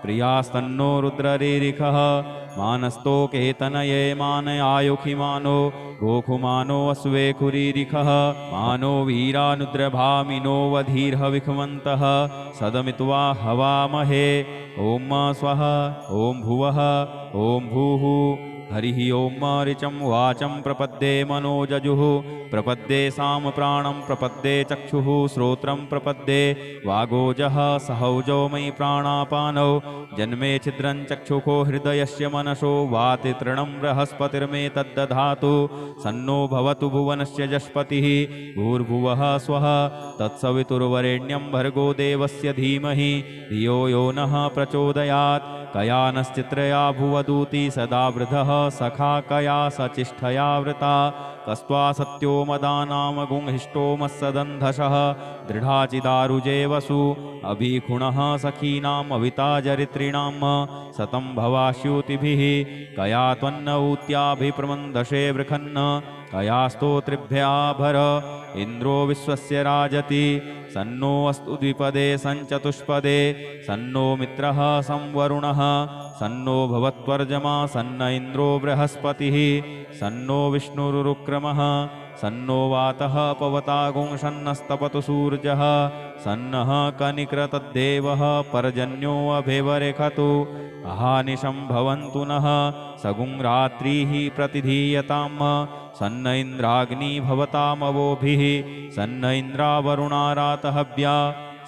प्रियास्तन्नो रुद्ररीरिखः मानस्तोकेतनये मान आयुखिमानो गोखुमानो अश्वेखुरीरिखः मानो वीरानुद्रभामिनो वधीर्हविखमन्तः सदमित्वा हवामहे ॐ स्वः ॐ भुवः ॐ भूः हरिः ॐ ऋचं वाचं प्रपद्ये मनोजजुः प्रपद्ये साम प्राणं प्रपद्ये चक्षुः श्रोत्रं प्रपद्ये वागोजः सहौजो मयि प्राणापानौ जन्मे छिद्रं चक्षुषो हृदयस्य मनसो वाति तृणं बृहस्पतिर्मे तद्दधातु सन्नो भवतु भुवनस्य जस्पतिः भूर्भुवः स्वः तत्सवितुर्वरेण्यं भर्गो देवस्य धीमहि धियो यो नः प्रचोदयात् कयानश्चित्रया भुवदूति सदा वृधः सखा कया सचिष्ठया वृता कस्त्वा सत्यो मदानां गुंहिष्टो मत्सदन्धशः दृढाचिदारुजे वसु अभिखुणः सखीनाम् अविताजरित्रिणां सतं भवास्यूतिभिः कया त्वन्न ऊत्याभिप्रमन्दशे वृखन्न कया स्तोत्रिभ्याभर इन्द्रो विश्वस्य राजति सन्नो अस्तु द्विपदे सञ्चतुष्पदे सन्नो मित्रः संवरुणः सन्नो भवत्वर्जमा सन्न इन्द्रो बृहस्पतिः सन्नो विष्णुरुक्रमः सन्नो वातः पवता गुंशन्नस्तपतु सूर्यः सन्नः कनिक्रतद्देवः पर्जन्यो अभेवरेखतु अहानिशं भवन्तु नः सगुं रात्रिः प्रतिधीयताम् सन्न इन्द्राग्नि भवतामवोभिः सन्न इन्द्रावरुणारातहव्या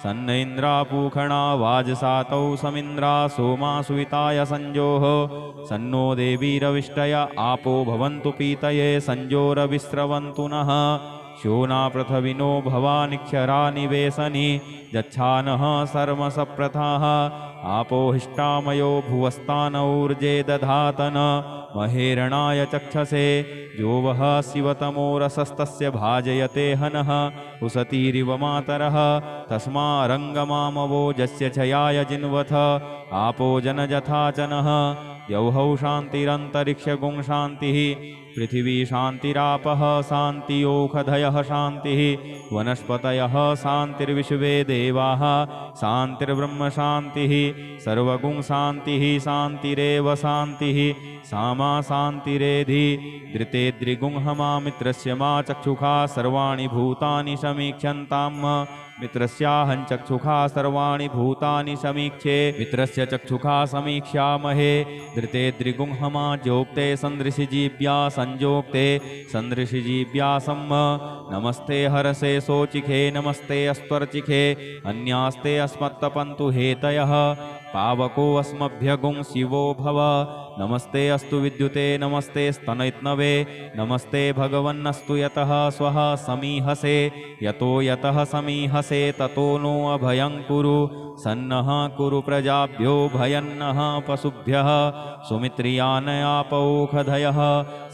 सन्न इन्द्रापूखणा वाजसातौ समिन्द्रा सोमा सुविताय संजोः सन्नो देवीरविष्टय आपो भवन्तु पीतये संजोरविस्रवन्तु नः शोना पृथविनो भवानिक्षरा निवेशनि जच्छानः सर्वसप्रथाः आपो हिष्टामयो भुवस्तानौर्जे दधातन महेरणाय चक्षसे जो वः शिवतमो रसस्तस्य भाजयते हनः उसतीरिव मातरः तस्मारङ्गमामवोजस्य छयाय जिन्वथ आपो जनजथाचनः द्यौहौ शान्तिरन्तरिक्षगुं शान्तिः पृथिवी शान्तिरापः शान्तियोखधयः शान्तिः वनस्पतयः शान्तिर्विश्वे देवाः शान्तिर्ब्रह्म शान्तिः सर्वगुं शान्तिः शान्तिरेव शान्तिः सामा शान्तिरेधि धृतेद्रिगुंहमामित्रस्य मा चक्षुषा सर्वाणि भूतानि समीक्ष्यन्ताम् मित्रस्याहं चक्षुषा सर्वाणि भूतानि समीक्षे मित्रस्य चक्षुषा समीक्ष्यामहे धृतेद्रिगुंहमा जोक्ते सन्दृशिजीव्या संजोक्ते सन्दृशिजीव्या सम्म नमस्ते हरसे सोचिखे नमस्ते अस्त्वर्चिखे अन्यास्ते अस्मत्तपन्तु हेतयः पावको अस्मभ्यगुं शिवो भव नमस्ते अस्तु विद्युते नमस्ते स्तनैत्नवे नमस्ते भगवन्नस्तु यतः स्वः समीहसे यतो यतः समीहसे ततो नो अभयं कुरु सन्नः कुरु प्रजाभ्यो भयन्नः पशुभ्यः सुमित्रियानयापौखधयः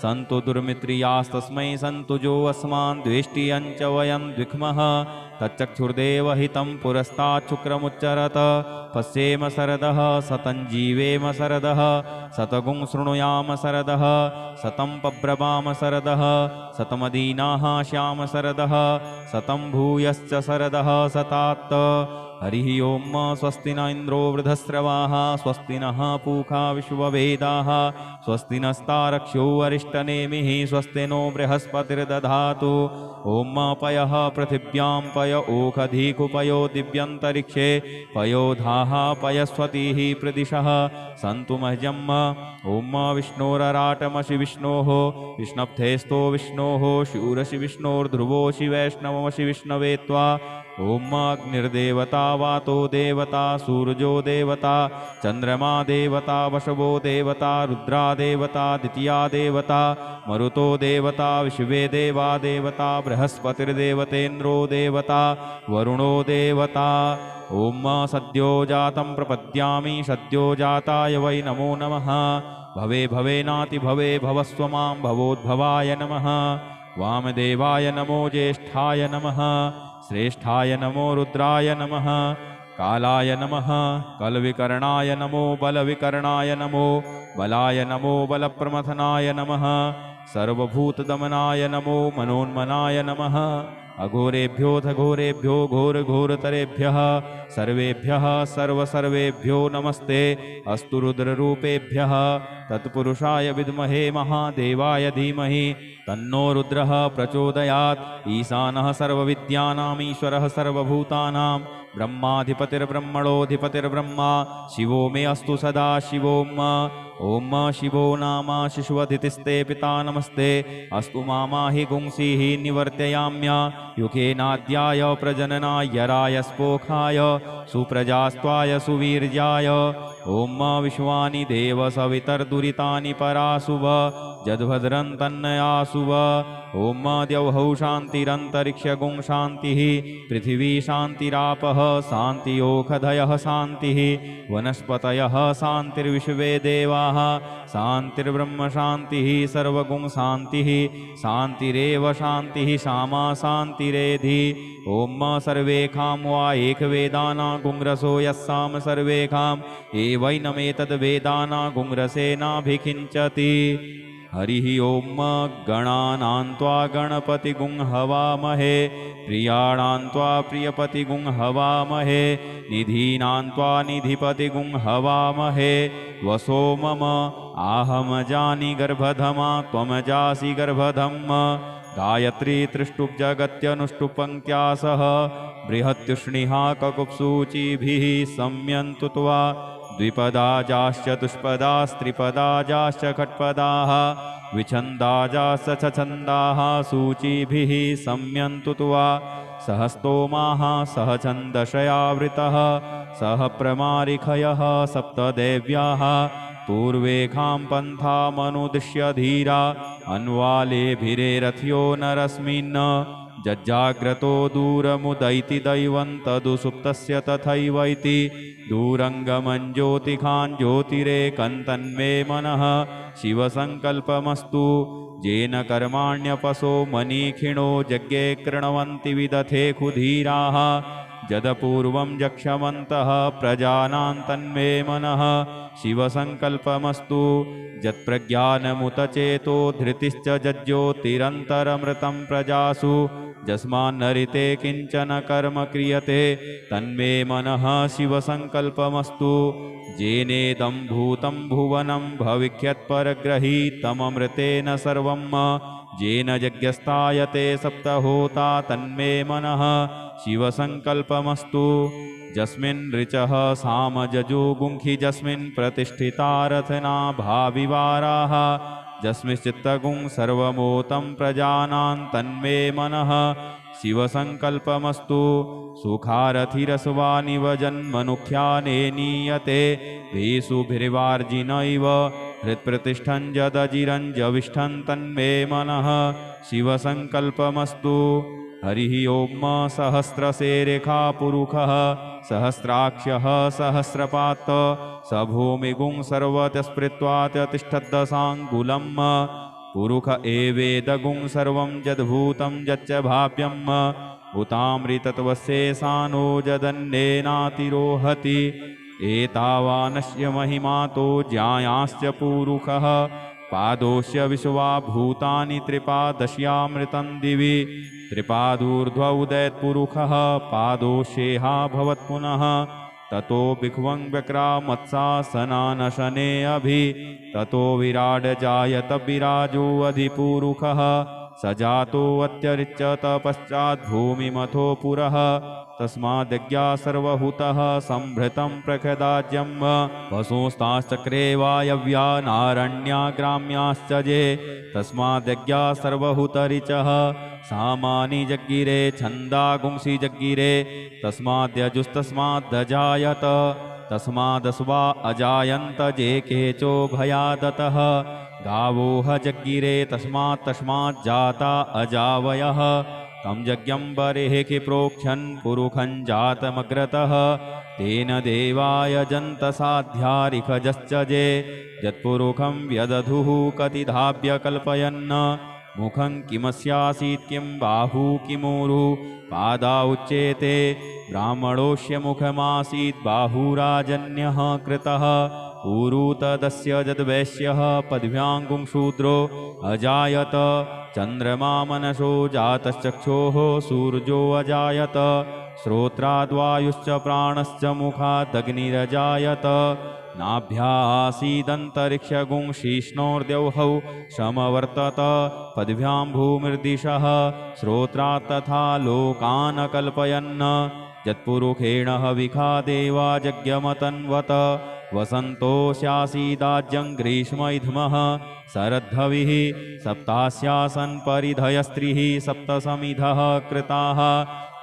सन्तु दुर्मित्रियास्तस्मै सन्तु जो अस्मान् द्वेष्टियं च वयं द्विक्मः तच्चक्षुर्देवहितं पुरस्ताच्छुक्रमुच्चरत पश्येम शरदः सतं जीवेम शरदः सतगुं शृणुयाम शरदः सतं पब्रवाम शरदः सतमदीनाः श्याम शरदः सतं भूयश्च शरदः सतात्त हरिः ओं स्वस्ति न इन्द्रो वृधस्रवाः स्वस्ति नः पूषा विश्ववेदाः स्वस्ति नस्तारक्ष्यो अरिष्टनेमिः स्वस्ति नो बृहस्पतिर्दधातु ॐ पयः पृथिव्यां पय ओखधीकुपयो दिव्यन्तरिक्षे पयोधाः पयस्वतीः प्रदिशः सन्तु मह्यम् ॐ विष्णोरराटमसि विष्णोः विष्णप्थेस्तो विष्णोः शूरसि विष्णोर्ध्रुवोऽसि वैष्णवमसि विष्णवे त्वा ॐ अग्निर्देवता वातो देवता सूर्यो देवता चन्द्रमा देवता वशवो देवता रुद्रा देवता द्वितीया देवता मरुतो देवता विश्वे देवा देवता बृहस्पतिर्देवतेन्द्रो देवता वरुणो देवता ॐ सद्यो जातं प्रपद्यामि सद्यो जाताय वै नमो नमः भवे भवेनाति भवे भवस्व मां भवोद्भवाय नमः वामदेवाय नमो ज्येष्ठाय नमः श्रेष्ठाय नमो रुद्राय नमः कालाय नमः कलविकर्णाय नमो बलविकर्णाय नमो बलाय नमो बलप्रमथनाय नमः सर्वभूतदमनाय नमो मनोन्मनाय नमः अघोरेभ्योऽथ घोरेभ्यो घोरघोरतरेभ्यः सर्वेभ्यः सर्वसर्वेभ्यो नमस्ते अस्तु रुद्ररूपेभ्यः तत्पुरुषाय विद्महे महादेवाय धीमहि तन्नो रुद्रः प्रचोदयात् ईशानः सर्वविद्यानाम् ईश्वरः सर्वभूतानां ब्रह्माधिपतिर्ब्रह्मणोऽधिपतिर्ब्रह्मा शिवो मे अस्तु सदा शिवोम् ॐ शिवो नाम शिशुवधितिस्ते पिता नमस्ते अस्तु मामाहि गुंसीः निवर्तयाम्य युगेनाद्याय प्रजननाय रायस्पोखाय सुप्रजास्त्वाय सुवीर्याय ॐ विश्वानि देव सवितर्दुरितानि पराशुभ जद्भद्रं तन्नयासुव ॐ द्यौः शान्तिरन्तरिक्षगुं शान्तिः पृथिवी शान्तिरापः शान्तियोखधयः शान्तिः वनस्पतयः शान्तिर्विश्वे देवाः शान्तिर्ब्रह्म शान्तिः सर्वगुं शान्तिः शान्तिरेव शान्तिः सामा शान्तिरेधि ॐ सर्वेखां वा एकवेदाना गुंरसो यस्साम सर्वेखाम् एवैनमेतद्वेदाना गुंरसेनाभिखिञ्चति हरिः ॐ गणानां त्वा गणपतिगुं हवामहे प्रियाणां त्वा प्रियपतिगुं हवामहे निधीनां त्वा निधिपतिगुं हवामहे वसो मम आहमजानि गर्भधमा त्वमजासि गर्भधम् गायत्री त्रिष्टुप् जगत्यनुष्टुपङ्क्त्या सह बृहत्युष्णिहा ककुप्सूचिभिः सम्यन्तु त्वा द्विपदाजाश्चतुष्पदास्त्रिपदाजाश्च खट्पदाः विछन्दाजाश्च छन्दाः सूचिभिः सम्यन्तु त्वा सह स्तोमाः सह छन्दशयावृतः सह प्रमारिखयः सप्तदेव्याः पूर्वेखां पन्थामनुदिश्य धीरा अन्वालेभिरेरथ्यो नरस्मिन् जज्जाग्रतो दूरमुदैति दैवं तदुसुप्तस्य तथैवैति दूरङ्गमं ज्योतिखान् ज्योतिरेकं तन्मे मनः शिवसङ्कल्पमस्तु येन कर्माण्यपसो मनीखिणो यज्ञे कृण्वन्ति विदथे खुधीराः जदपूर्वं यक्षमन्तः प्रजानां तन्मे मनः शिवसङ्कल्पमस्तु यत्प्रज्ञानमुतचेतो धृतिश्च जज्ज्योतिरन्तरमृतं प्रजासु यस्मान्नरिते किञ्चन कर्म क्रियते तन्मे मनः शिवसङ्कल्पमस्तु येनेदं भूतं भुवनं भविष्यत्परग्रहीतममृतेन सर्वं येन यज्ञस्तायते सप्तहोता तन्मे मनः शिवसङ्कल्पमस्तु यस्मिन् ऋचः सामजजुगुंखि यस्मिन् प्रतिष्ठिता रथना भाविवाराः यस्मिश्चित्तगुं सर्वमोतं प्रजानां तन्मे मनः शिवसङ्कल्पमस्तु सुखारथिरसवानिव जन्मनुख्याने नीयते भेषुभिर्वार्जिनैव हृत्प्रतिष्ठं यदजिरञ्जविष्ठं तन्मे मनः शिवसङ्कल्पमस्तु हरिः ॐ सहस्रशेरेखा पुरुषः सहस्राक्षः सहस्रपात् स भूमिगुं सर्वतस्पृत्वात्यतिष्ठद्दशाङ्गुलं पुरुष एवेदगुं सर्वं यद्भूतं यच्च भाव्यम् उतामृतत्वशेषानो यदन्नेनातिरोहति एतावानस्य महिमातो ज्यायाश्च पुरुषः पादोस्य विश्वा भूतानि त्रिपादश्यामृतं दिवि त्रिपादूर्ध्व उदयत्पुरुषः पादोषेहा भवत्पुनः ततो भिक्वं व्यक्रामत्सासनानशने अभि ततो विराड जायत विराजो अधिपुरुषः स जातो अत्यरिच्यत पश्चात् भूमिमथो पुरः तस्माद्यज्ञा सर्वहुतः संभृतं प्रखदाज्यं वसोस्ताश्चक्रे वायव्या नारण्या ग्राम्याश्च ये तस्माद्यज्ञा सर्वहुतरिचः सामानि जग्गिरे छन्दागुंसि जग्गिरे तस्माद्यजुस्तस्माद्दजायत तस्मादस्वा अजायन्त जे केचो भयादतः गावोह जग्गिरे तस्मात् अजावयः तं यज्ञं बर्हिः प्रोक्षन् पुरुखं जातमग्रतः तेन देवाय जन्तसाध्यारिखजश्च ये यत्पुरुखं व्यदधुः कतिधाभ्य कल्पयन् मुखं किमस्यासीत् किं बाहू किमूरु पादा उच्येते ब्राह्मणोऽस्य मुखमासीत् बाहुराजन्यः कृतः ऊरु तदस्य यद्वैश्यः पद्भ्याङ्गुं शूद्रो अजायत चन्द्रमा मनसो जातश्चक्षोः सूर्यो अजायत श्रोत्राद्वायुश्च प्राणश्च मुखादग्निरजायत नाभ्यासीदन्तरिक्षगुं शीष्णोर्द्यौहौ समवर्तत पद्भ्यां भूमिर्दिशः श्रोत्रात् तथा लोकान् कल्पयन् यत्पुरुषेण हविखा देवा यज्ञमतन्वत वसन्तोऽस्यासीदाज्यं ग्रीष्मैध्मः शरद्धविः सप्तास्यासन् परिधयस्त्रिः सप्तसमिधः कृताः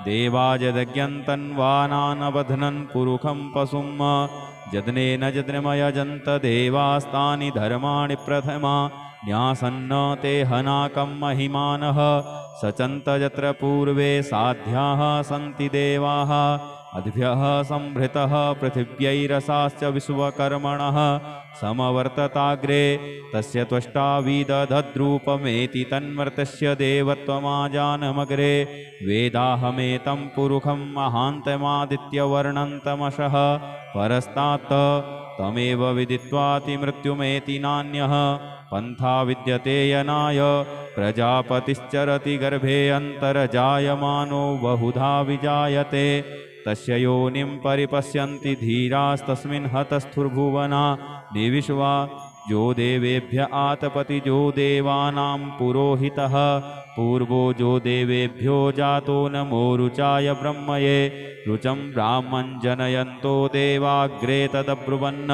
देवा यज्ञं तन्वानानबध्नन् पुरुखं पशुं यज्ञेन यज्ञमयजन्त देवास्तानि धर्माणि प्रथमा न्यासन्न ते हनाकं महिमानः सचन्त यत्र पूर्वे साध्याः सन्ति देवाः अद्भ्यः संभृतः पृथिव्यैरसाश्च विश्वकर्मणः समवर्तताग्रे तस्य त्वष्टा विदधद्रूपमेति तन्मर्तस्य देवत्वमाजानमग्रे वेदाहमेतं पुरुखं महान्तमादित्यवर्णन्तमशः परस्तात् तमेव विदित्वातिमृत्युमेति नान्यः पन्था विद्यते यनाय प्रजापतिश्चरति गर्भे अन्तर्जायमानो बहुधा विजायते तस्य योनिं परिपश्यन्ति धीरास्तस्मिन् हतस्थुर्भुवना देविष्वा जो देवेभ्य आतपति जो देवानां पुरोहितः पूर्वो जो देवेभ्यो जातो नमो रुचाय ब्रह्मये रुचं ब्राह्मं जनयन्तो देवाग्रे तदब्रुवन्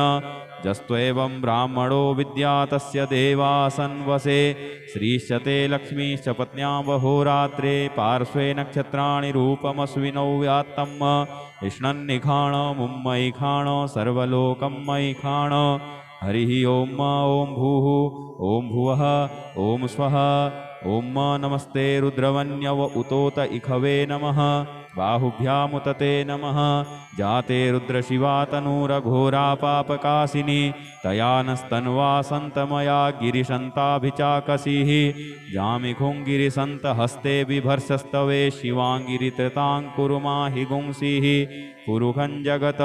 जस्त्वेवं ब्राह्मणो विद्या तस्य देवासन्वसे श्रीश्चते लक्ष्मीश्च पत्न्या वहोरात्रे पार्श्वे नक्षत्राणि रूपमस्विनौ व्यात्तम् इष्णन्निखाण मुम्मयि खाण सर्वलोकं मयि खाण हरिः ॐ ॐ भूः ॐ भुवः ॐ स्वः ॐ नमस्ते रुद्रवन्यव उतोत इखवे नमः बाहुभ्यामुतते नमः जाते रुद्रशिवा तनूरघोरा पापकासिनी तया नस्तन्वा सन्तमया गिरिशन्ताभिचाकसीः जामिखुङ्गिरिसन्तहस्ते बिभर्षस्तवे शिवाङ्गिरित्रताङ्कुरुमाहि गुंसीः पुरुखं जगत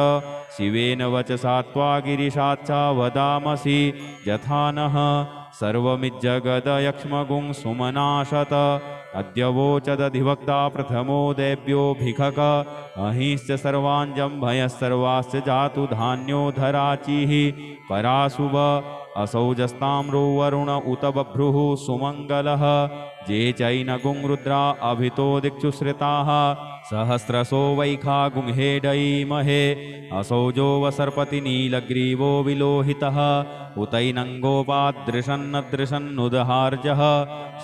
शिवेन वचसा त्वा गिरिशाच्चा वदामसि यथा नः सर्वमिज्जगदयक्ष्मगुं सुमनाशत अद्यवोचदधिवक्ता प्रथमो देव्योऽभिखक अहिश्च सर्वाञ्जम्भयः सर्वाश्च जातु धान्यो धराचिः पराशुभ असौजस्ताम्रो वरुण उत बभ्रुः सुमङ्गलः जे चैनगुं रुद्रा अभितो दिक्षु श्रिताः सहस्रशो वैखा गुंहेडयीमहे असौजो वसर्पति नीलग्रीवो विलोहितः उतैनङ्गोपादृशन्नदृशन्नुदहार्जः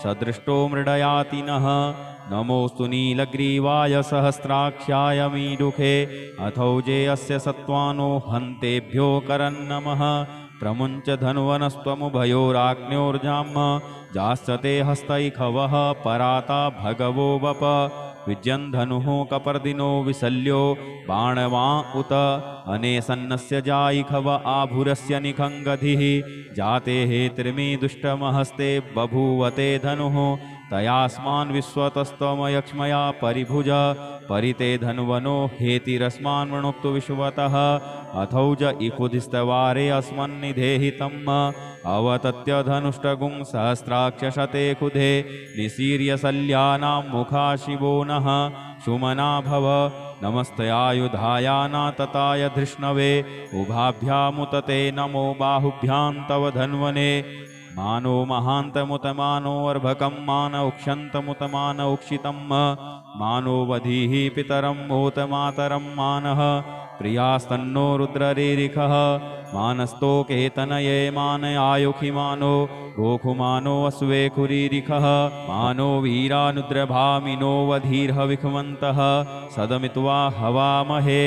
सदृष्टो मृडयाति नः नमोऽस्तु नीलग्रीवाय सहस्राक्षाय मीडुखे अथौजे अस्य सत्त्वानो हन्तेभ्यो करन्नमः प्रमुञ्च धन्वनस्त्वमुभयोराग्न्योर्जाम् जाश्चते हस्तैखवः पराता भगवो वप विजयन् धनुः कपर्दिनो विशल्यो बाणवा उत अनेसन्नस्य जायिखव आभुरस्य निखङ्गधिः जाते हेतिर्मी दुष्टमहस्ते बभूवते धनुः तयास्मान् विश्वतस्त्वमयक्ष्मया परिभुज परिते धन्वनो हेतिरस्मान् वृणुक्तु विश्वतः अथौज इकुधिस्तवारे अस्मन्निधेहितम् अवतत्य धनुष्टगुं सहस्राक्षशते कुधे निशीर्यशल्यानां मुखा शिवो नः सुमना भव नमस्तयायुधायाना तताय धृष्णवे उभाभ्यामुतते नमो बाहुभ्यां तव धन्वने मानो महान्तमुतमानो अर्भकं मान उक्षन्तमुतमान उक्षितं मानो वधीः पितरं मोतमातरं मानः प्रियास्तन्नो रुद्ररीरिखः मानस्तोकेतनये मान आयुखिमानो गोखुमानो अश्वेखुरीरिखः मानो वीरानुद्रभामिनो वधीर्हविखमन्तः सदमित्वा हवामहे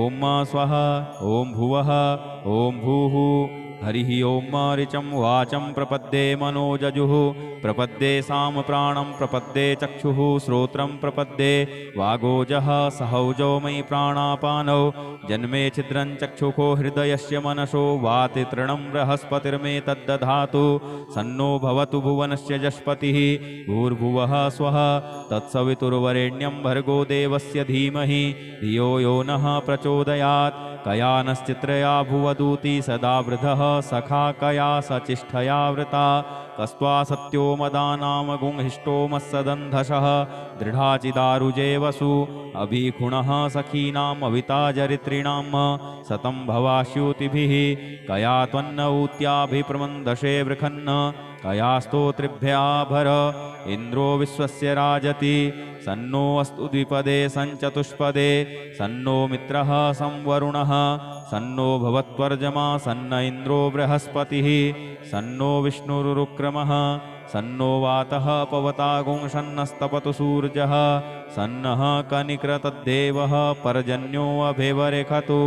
ॐ स्वः ॐ भुवः ॐ भूः हरिः ॐ ऋचं वाचं प्रपद्ये मनोजजुः प्रपद्ये सामप्राणं प्रपद्ये चक्षुः श्रोत्रं प्रपद्ये वागोजः सहौजो मयि प्राणापानौ जन्मे छिद्रं चक्षुषो हृदयस्य मनसो वाति तृणं बृहस्पतिर्मे तद्दधातु सन्नो भवतु भुवनस्य जस्पतिः भूर्भुवः स्वः तत्सवितुर्वरेण्यं भर्गो देवस्य धीमहि धियो यो नः प्रचोदयात् कयानश्चित्रया भुवदूती सदा वृधः सखा कया सचिष्ठया वृता कस्त्वा सत्यो मदानां गुंहिष्टो मत्सदन्धशः दृढाचिदारुजे वसु अभिखुणः सखीनाम् अविताजरित्रिणां सतं भवास्यूतिभिः कया त्वन्न ऊत्याभिप्रमन्दशे वृखन्न कया स्तोत्रिभ्याभर इन्द्रो विश्वस्य राजति सन्नो अस्तु द्विपदे सञ्चतुष्पदे सन्नो मित्रः संवरुणः सन्नो भवत्वर्जमा सन्न इन्द्रो बृहस्पतिः सन्नो विष्णुरुक्रमः सन्नो वातः पवतागुं शन्नस्तपतु सूर्यः सन्नः कनिक्रतद्देवः पर्जन्यो अभिवरेखतु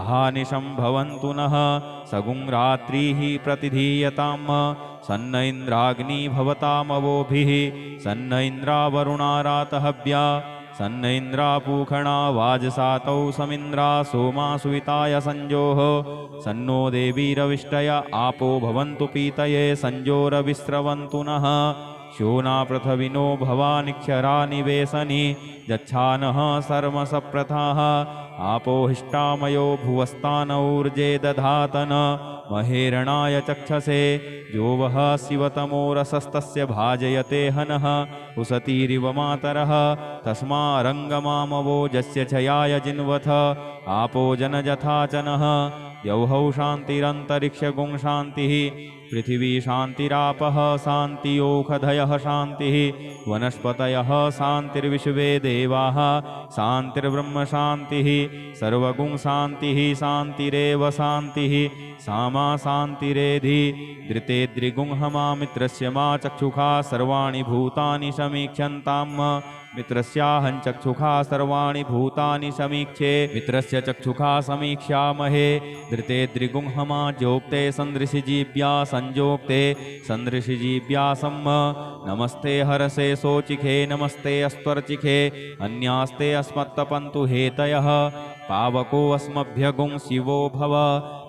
अहानिशं भवन्तु नः सगुं रात्रिः प्रतिधीयताम् सन्न इन्द्राग्नि भवतामवोभिः सन्न इन्द्रावरुणारातहव्या सन्न इन्द्रापूखणा वाजसातौ समिन्द्रा सोमा सुविताय संजोः सन्नो देवीरविष्टय आपो भवन्तु पीतये संजोरविस्रवन्तु नः श्योना पृथविनो भवानिक्षरा निवेशनि जच्छानः सर्मसप्रथाः आपो हिष्टामयो भुवस्तानौर्जे दधातन महेरणाय चक्षसे जो वः शिवतमो रसस्तस्य भाजयते हनः उसतीरिव मातरः तस्मारङ्गमामवोजस्य छयाय जिन्वथ आपो जनजथाचनः द्यौहौ शान्तिरन्तरिक्षगुं शान्तिः पृथिवी शान्तिरापः शान्तियोखधयः शान्तिः वनस्पतयः शान्तिर्विश्वे देवाः शान्तिर्ब्रह्म शान्तिः सर्वगुं शान्तिः शान्तिरेव शान्तिः सामा शान्तिरेधि धृते द्रिगुंहमामित्रस्य मा चक्षुषा सर्वाणि भूतानि समीक्ष्यन्ताम् मित्रस्याहं चक्षुषा सर्वाणि भूतानि समीक्षे मित्रस्य चक्षुषा समीक्ष्यामहे धृते द्रिगुंहमा जोक्ते सन्दृशिजीव्या संजोक्ते सन्दृशिजीव्या सम्म नमस्ते हरसे सोचिखे नमस्ते अस्त्वर्चिखे अन्यास्ते अस्मत्तपन्तु हेतयः पावको अस्मभ्यगुं शिवो भव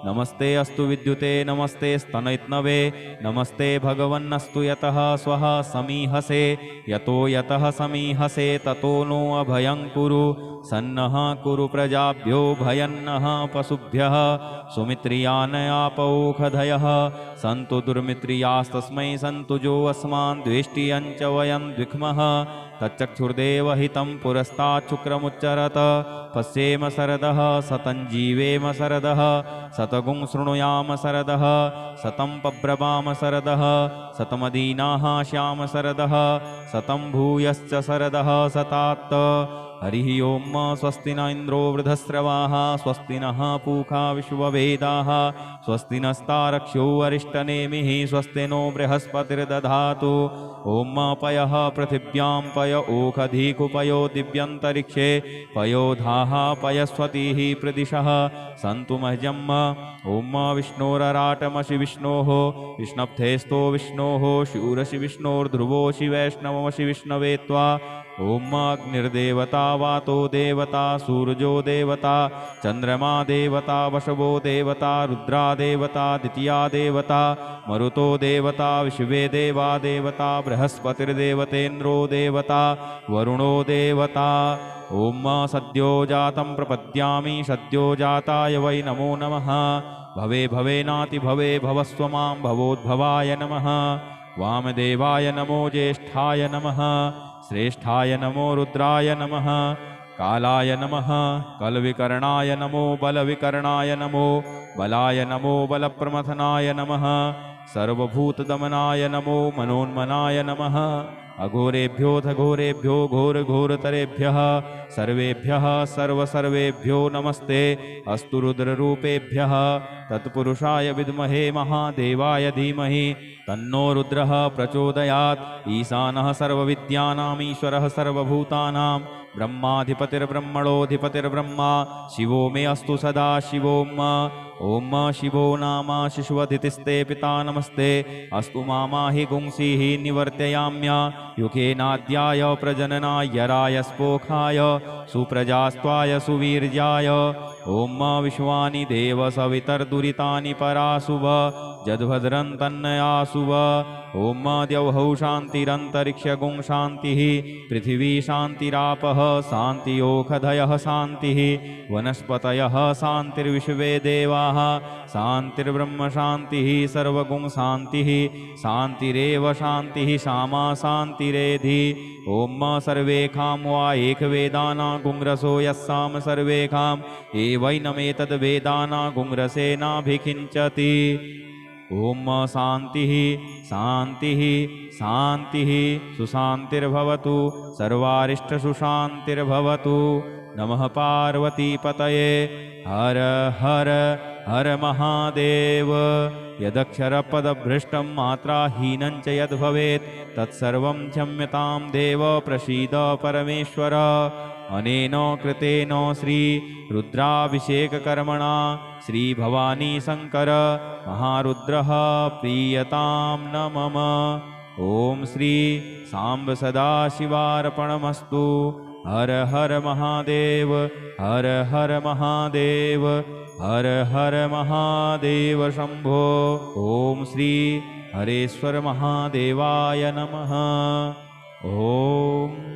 नमस्ते अस्तु विद्युते नमस्ते स्तनैत्नवे नमस्ते भगवन्नस्तु यतः स्वः समीहसे यतो यतः समीहसे ततो नो अभयं कुरु सन्नः कुरु प्रजाभ्यो भयन्नः पशुभ्यः सुमित्रियानयापौखधयः सन्तु दुर्मित्रियास्तस्मै सन्तु जो अस्मान् द्वेष्टियं च वयं द्विक्मः तच्चक्षुर्देवहितं पुरस्ताच्छुक्रमुच्चरत पश्येम शरदः सतं जीवेम शरदः शतगुं शृणुयाम शरदः शतं पब्रवाम शरदः शतमदीनाः श्याम शरदः शतं भूयश्च शरदः शतात् हरिः ओं स्वस्ति न इन्द्रो वृधस्रवाः स्वस्ति नः पूषा विश्ववेदाः स्वस्ति नस्तारक्ष्यो अरिष्टनेमिः स्वस्ति नो बृहस्पतिर्दधातु ॐ पयः पृथिव्यां पय ओखधीकुपयो दिव्यन्तरिक्षे पयोधाः पयस्वतीः प्रदिशः सन्तु मह्यम् ॐ विष्णोरराटमसि विष्णोः विष्णप्थेस्तो विष्णोः शूरसि विष्णोर्ध्रुवोऽसि वैष्णवमसि विष्णवे त्वा ॐ अग्निर्देवता वातो देवता सूर्यो देवता चन्द्रमा देवता वशवो देवता रुद्रा देवता द्वितीया देवता मरुतो देवता विश्वे देवा देवता बृहस्पतिर्देवतेन्द्रो देवता वरुणो देवता ॐ सद्यो जातं प्रपद्यामि सद्यो जाताय वै नमो नमः भवे भवेनाति भवे भवस्व मां भवोद्भवाय नमः वामदेवाय नमो ज्येष्ठाय नमः श्रेष्ठाय नमो रुद्राय नमः कालाय नमः कलविकर्णाय नमो बलविकर्णाय नमो बलाय नमो बलप्रमथनाय नमः सर्वभूतदमनाय नमो मनोन्मनाय नमः अघोरेभ्योऽथ घोरेभ्यो घोरघोरतरेभ्यः सर्वेभ्यः सर्वसर्वेभ्यो नमस्ते अस्तु रुद्ररूपेभ्यः तत्पुरुषाय विद्महे महादेवाय धीमहि तन्नो रुद्रः प्रचोदयात् ईशानः सर्वविद्यानाम् ईश्वरः सर्वभूतानां ब्रह्माधिपतिर्ब्रह्मणोऽधिपतिर्ब्रह्मा शिवो मे अस्तु सदा शिवोम् ॐ शिवो नाम शिशुवधितिस्ते पिता नमस्ते अस्तु मामाहि गुंसीः निवर्तयाम्य युकेनाद्याय प्रजननाय रायस्पोखाय सुप्रजास्त्वाय सुवीर्याय ॐ विश्वानि देव सवितर्दुरितानि पराशुभ जद्भद्रं तन्नयाशुभ ॐ द्यौहौ शान्तिरन्तरिक्षगुं शान्तिः पृथिवी शान्तिरापः शान्तियोखधयः शान्तिः वनस्पतयः शान्तिर्विश्वे देवाः शान्तिर्ब्रह्म शान्तिः सर्वगुं शान्तिः शान्तिरेव शान्तिः सामा शान्तिरेधि ॐ सर्वेखां वा एकवेदाना गुंरसो यस्साम सर्वेखां एवैनमेतद्वेदाना गुंरसेनाभिखिञ्चति ॐ शान्तिः शान्तिः शान्तिः सुशान्तिर्भवतु सर्वारिष्टसुशान्तिर्भवतु नमः पार्वतीपतये हर हर हर महादेव यदक्षरपदभ्रष्टं मात्राहीनं च यद्भवेत् तत्सर्वं क्षम्यतां देव प्रसीद परमेश्वर। अनेन कृतेन श्री रुद्राभिषेककर्मणा श्री भवानी शंकर महारुद्रः प्रीयतां न मम। ओम श्री सांब सदाशिवार्पणमस्तु। हर हर महादेव, हर हर महादेव, हर हर महादेव शंभो। ओम श्री हरेश्वर महादेवाय नमः। ओम